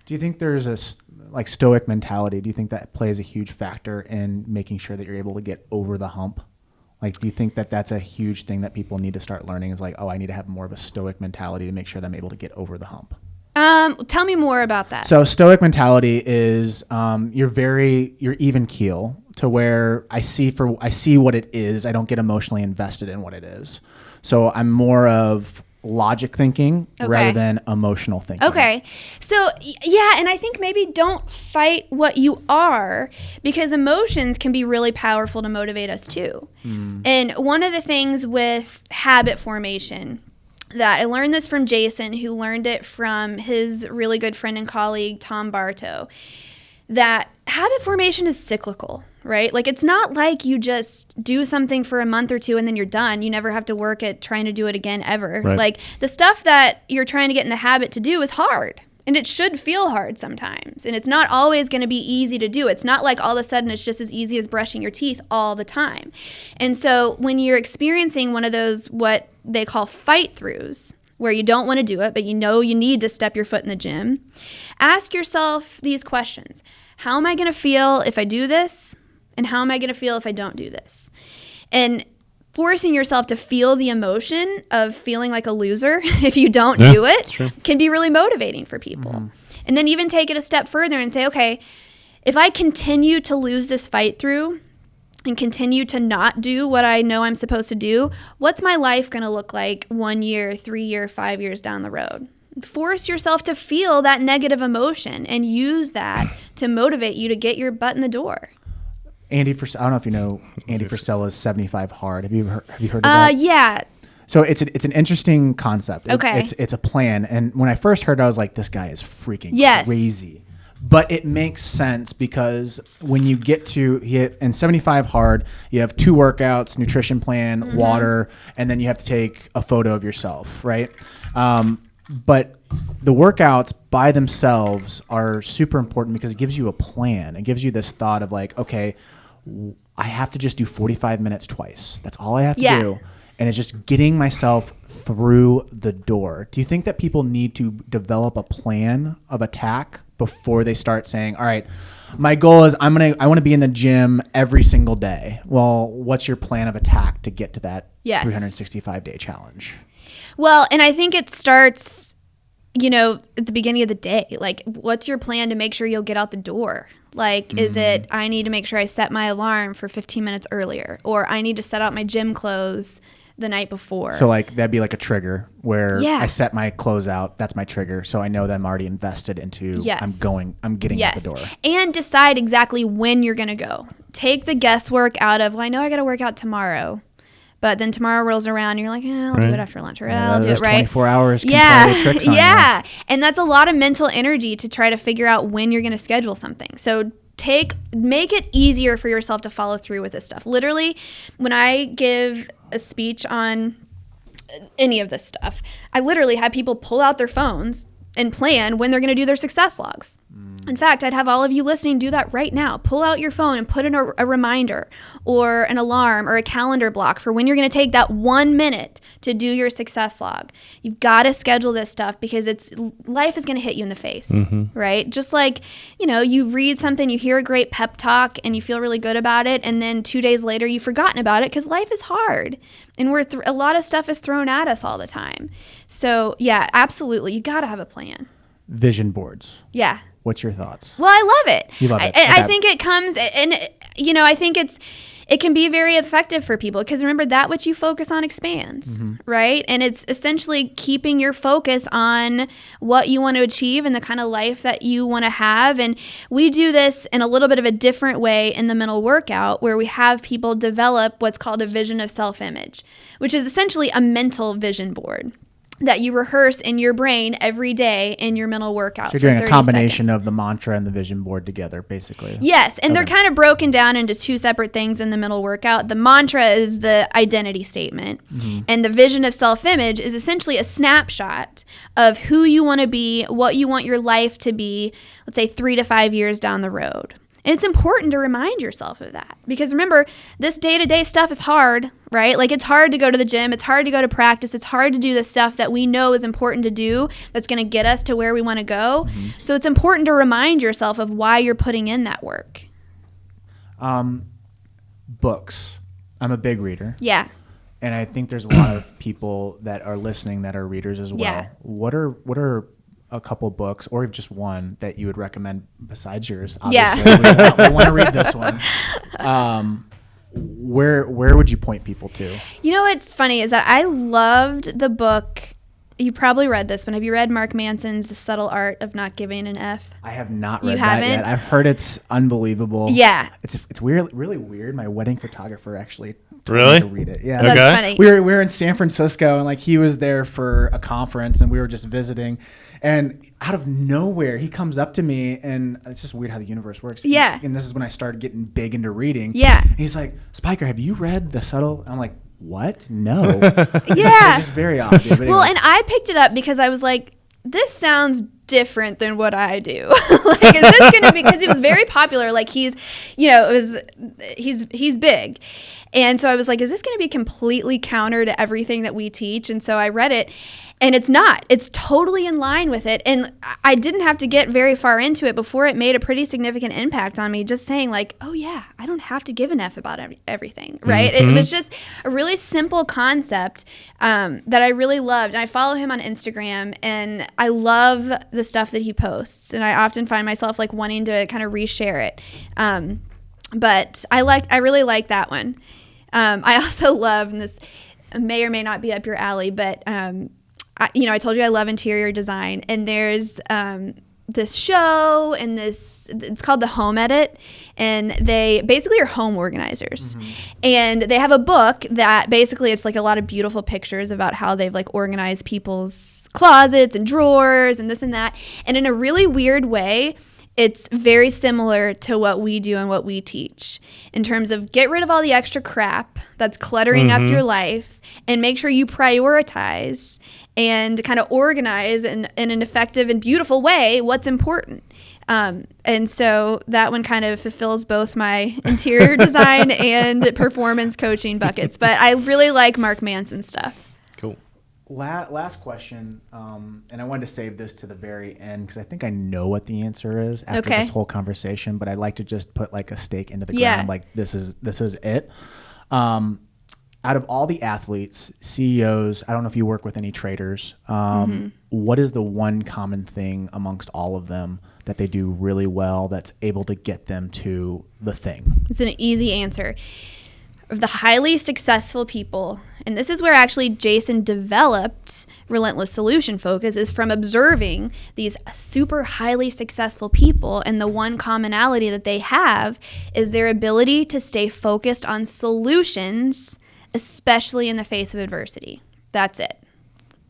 Do you think there's a stoic mentality? Do you think that plays a huge factor in making sure that you're able to get over the hump? Like, do you think that that's a huge thing that people need to start learning is like, oh, I need to have more of a stoic mentality to make sure that I'm able to get over the hump? Tell me more about that. So stoic mentality is you're even keel to where I see what it is. I don't get emotionally invested in what it is. So I'm more of logic thinking rather than emotional thinking. Okay. So yeah, and I think maybe don't fight what you are, because emotions can be really powerful to motivate us too. And one of the things with habit formation that I learned this from Jason, who learned it from his really good friend and colleague, Tom Bartow, that habit formation is cyclical, right? Like it's not like you just do something for a month or two and then you're done. You never have to work at trying to do it again ever. Right. Like the stuff that you're trying to get in the habit to do is hard. And it should feel hard sometimes. And it's not always going to be easy to do. It's not like all of a sudden it's just as easy as brushing your teeth all the time. And so when you're experiencing one of those, what they call fight throughs, where you don't want to do it, but you know you need to step your foot in the gym, ask yourself these questions. How am I going to feel if I do this? And how am I going to feel if I don't do this? And forcing yourself to feel the emotion of feeling like a loser if you don't do it can be really motivating for people. And then even take it a step further and say, okay, if I continue to lose this fight through and continue to not do what I know I'm supposed to do, what's my life going to look like 1 year, 3 year, 5 years down the road? Force yourself to feel that negative emotion and use that to motivate you to get your butt in the door. I don't know if you know Andy Frisella's 75 Hard. Have you heard of that? Yeah. So it's an interesting concept. Okay. It's a plan. And when I first heard it, I was like, this guy is freaking crazy. But it makes sense because when you get to in 75 Hard, you have 2 workouts, nutrition plan, water, and then you have to take a photo of yourself, right? But the workouts by themselves are super important because it gives you a plan. It gives you this thought of like, okay, I have to just do 45 minutes twice. That's all I have to do. And it's just getting myself through the door. Do you think that people need to develop a plan of attack before they start saying, all right, my goal is I want to be in the gym every single day? Well, what's your plan of attack to get to that 365-day challenge? Well, and I think it starts, at the beginning of the day. Like, what's your plan to make sure you'll get out the door? Like, is it, I need to make sure I set my alarm for 15 minutes earlier, or I need to set out my gym clothes the night before? So like that'd be like a trigger where I set my clothes out. That's my trigger. So I know that I'm already invested into, I'm getting out the door. And decide exactly when you're going to go. Take the guesswork out of, well, I know I got to work out tomorrow, but then tomorrow rolls around and you're like, I'll do it after lunch, or I'll do it, those right? 24 hours can Yeah. play the tricks on you. Yeah. And that's a lot of mental energy to try to figure out when you're going to schedule something. So make it easier for yourself to follow through with this stuff. Literally, when I give a speech on any of this stuff, I literally have people pull out their phones and plan when they're going to do their success logs. In fact, I'd have all of you listening do that right now. Pull out your phone and put in a reminder or an alarm or a calendar block for when you're going to take that 1 minute to do your success log. You've got to schedule this stuff because life is going to hit you in the face, right? Just like, you read something, you hear a great pep talk and you feel really good about it, and then 2 days later you've forgotten about it because life is hard and a lot of stuff is thrown at us all the time. So yeah, absolutely. You got to have a plan. Vision boards. Yeah. What's your thoughts? Well, I love it. You love it. I think it comes, and I think it can be very effective for people because remember, that which you focus on expands, right? And it's essentially keeping your focus on what you want to achieve and the kind of life that you want to have. And we do this in a little bit of a different way in the mental workout, where we have people develop what's called a vision of self-image, which is essentially a mental vision board that you rehearse in your brain every day in your mental workout. So you're doing for a 30 combination seconds. of the mantra and the vision board together, basically. Yes, and they're kind of broken down into two separate things in the mental workout. The mantra is the identity statement, and the vision of self-image is essentially a snapshot of who you want to be, what you want your life to be, let's say 3 to 5 years down the road. And it's important to remind yourself of that because remember, this day-to-day stuff is hard, right? Like it's hard to go to the gym. It's hard to go to practice. It's hard to do the stuff that we know is important to do that's going to get us to where we want to go. So it's important to remind yourself of why you're putting in that work. Books. I'm a big reader. Yeah. And I think there's a lot of people that are listening that are readers as well. Yeah. What are a couple books, or just one, that you would recommend besides yours? Obviously, we want to read this one. Where would you point people to? What's funny is that I loved the book. You probably read this one. Have you read Mark Manson's The Subtle Art of Not Giving an F? I have not You read that yet. haven't? I've heard it's unbelievable. Yeah. It's weird, really weird. My wedding photographer actually told Really? me to read it. Yeah. That's Okay. funny. We were in San Francisco, and like he was there for a conference, and we were just visiting, and out of nowhere he comes up to me, and it's just weird how the universe works. Yeah. And this is when I started getting big into reading. Yeah. And he's like, Spiker, have you read The Subtle? And I'm like, what? No. Yeah. It's just very odd. Dude, but Well, anyways. and I picked it up because I was like, this sounds different than what I do. Like, is this going to be, because it was very popular. Like he's big. And so I was like, is this going to be completely counter to everything that we teach? And so I read it, and it's not. It's totally in line with it. And I didn't have to get very far into it before it made a pretty significant impact on me, just saying like, oh yeah, I don't have to give an F about everything, right? It was just a really simple concept that I really loved. And I follow him on Instagram, and I love the stuff that he posts. And I often find myself like wanting to kind of reshare it. But I really like that one. I also love, and this may or may not be up your alley, but I told you I love interior design, and there's this show and it's called The Home Edit, and they basically are home organizers. And they have a book that basically it's like a lot of beautiful pictures about how they've like organized people's closets and drawers and this and that. And in a really weird way, it's very similar to what we do and what we teach in terms of get rid of all the extra crap that's cluttering up your life and make sure you prioritize and kind of organize in an effective and beautiful way what's important. And so that one kind of fulfills both my interior design and performance coaching buckets. But I really like Mark Manson stuff. Cool. Last question, and I wanted to save this to the very end because I think I know what the answer is after Okay. this whole conversation, but I'd like to just put like a stake into the Yeah. ground, like this is it. Out of all the athletes, CEOs, I don't know if you work with any traders, what is the one common thing amongst all of them that they do really well that's able to get them to the thing? It's an easy answer. Of the highly successful people, and this is where actually Jason developed Relentless Solution Focus, is from observing these super highly successful people, and the one commonality that they have is their ability to stay focused on solutions especially in the face of adversity. That's it.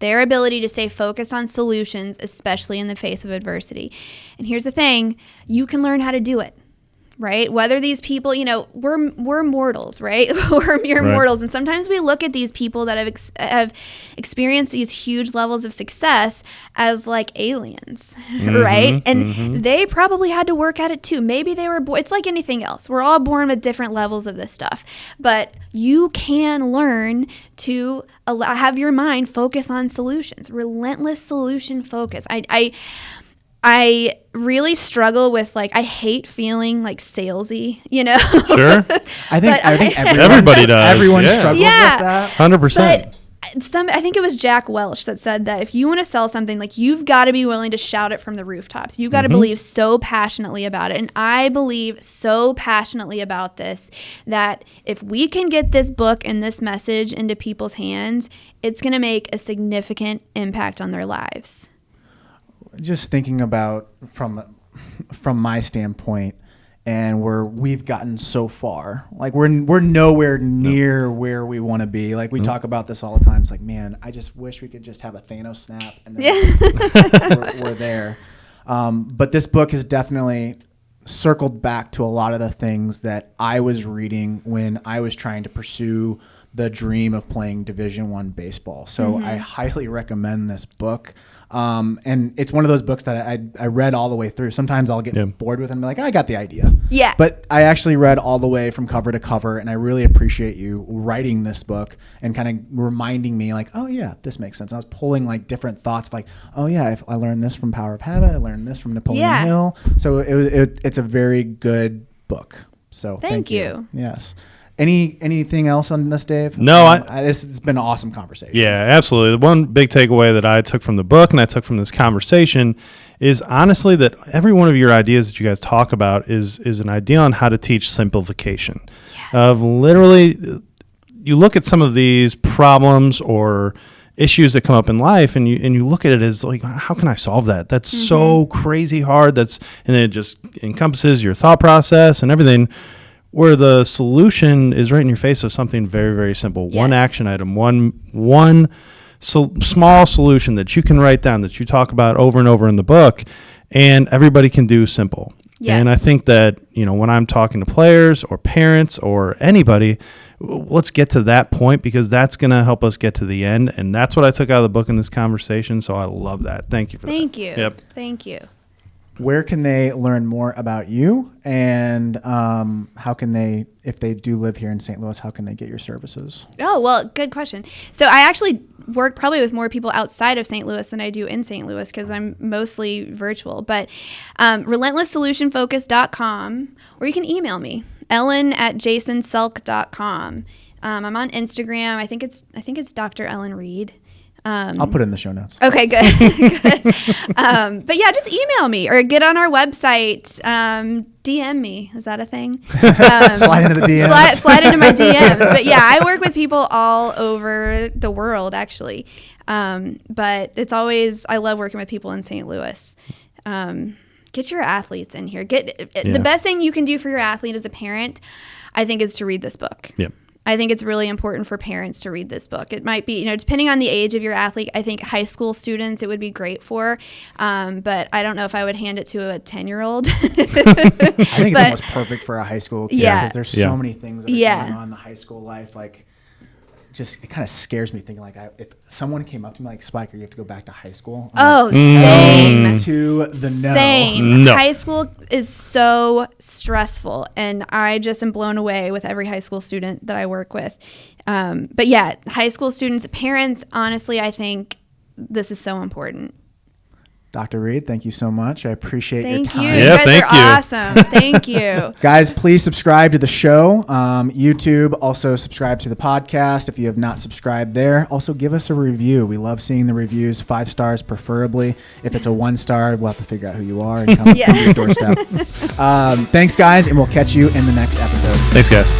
Their ability to stay focused on solutions, especially in the face of adversity. And here's the thing, you can learn how to do it, right? Whether these people, we're mortals, right? We're mere mortals. And sometimes we look at these people that have experienced these huge levels of success as like aliens, right? And they probably had to work at it too. Maybe they were born. It's like anything else. We're all born with different levels of this stuff. But you can learn to have your mind focus on solutions, relentless solution focus. I really struggle with I hate feeling like salesy, Sure. I think everybody does. Everyone Yeah. struggles with that. 100%. I think it was Jack Welch that said that if you want to sell something, you've got to be willing to shout it from the rooftops. You've got to believe so passionately about it. And I believe so passionately about this that if we can get this book and this message into people's hands, it's going to make a significant impact on their lives. Just thinking about from my standpoint, and we've gotten so far, we're nowhere near where we want to be. We talk about this all the time. It's man, I just wish we could just have a Thanos snap and then we're there. But this book has definitely circled back to a lot of the things that I was reading when I was trying to pursue the dream of playing Division I baseball. So I highly recommend this book. And it's one of those books that I read all the way through. Sometimes I'll get bored with it and be like, I got the idea. Yeah. But I actually read all the way from cover to cover, and I really appreciate you writing this book and kind of reminding me oh yeah, this makes sense. And I was pulling different thoughts of oh yeah, if I learned this from Power of Habit, I learned this from Napoleon Hill. So it's a very good book. So thank you. Yes. Anything else on this, Dave? No, this has been an awesome conversation. Yeah, absolutely. The one big takeaway that I took from the book and I took from this conversation is honestly that every one of your ideas that you guys talk about is an idea on how to teach simplification. Yes. Of literally, you look at some of these problems or issues that come up in life and you look at it as how can I solve that? That's so crazy hard. And then it just encompasses your thought process and everything. Where the solution is right in your face of something very, very simple. Yes. One action item, one small solution that you can write down that you talk about over and over in the book, and everybody can do simple. Yes. And I think that, when I'm talking to players or parents or anybody, let's get to that point because that's going to help us get to the end. And that's what I took out of the book in this conversation. So I love that. Thank you for that. Thank you. Yep. Thank you. Where can they learn more about you, and how can they, if they do live here in St. Louis, how can they get your services? Oh, well, good question. So I actually work probably with more people outside of St. Louis than I do in St. Louis because I'm mostly virtual. But relentlesssolutionfocus.com, or you can email me, ellen@jasonselk.com. I'm on Instagram. I think it's Dr. Ellen Reed. I'll put it in the show notes. Okay, good. Good. But yeah, just email me or get on our website. DM me. Is that a thing? Slide into the DMs. Slide into my DMs. But yeah, I work with people all over the world, actually. But it's always, I love working with people in St. Louis. Get your athletes in here. The best thing you can do for your athlete as a parent, I think, is to read this book. Yep. I think it's really important for parents to read this book. It might be, depending on the age of your athlete, I think high school students it would be great for, but I don't know if I would hand it to a 10-year-old. I think it's almost perfect for a high school kid because there's so many things that are going on in the high school life. It kind of scares me thinking if someone came up to me Spiker, you have to go back to high school. Same. To the no. Same. No. High school is so stressful, and I just am blown away with every high school student that I work with. But yeah, high school students, parents, honestly, I think this is so important. Dr. Reed, thank you so much. I appreciate your time. You guys are awesome. Thank you. Guys, please subscribe to the show. YouTube, also subscribe to the podcast if you have not subscribed there. Also, give us a review. We love seeing the reviews, 5 stars preferably. If it's a 1-star, we'll have to figure out who you are and come to your doorstep. Thanks, guys, and we'll catch you in the next episode. Thanks, guys.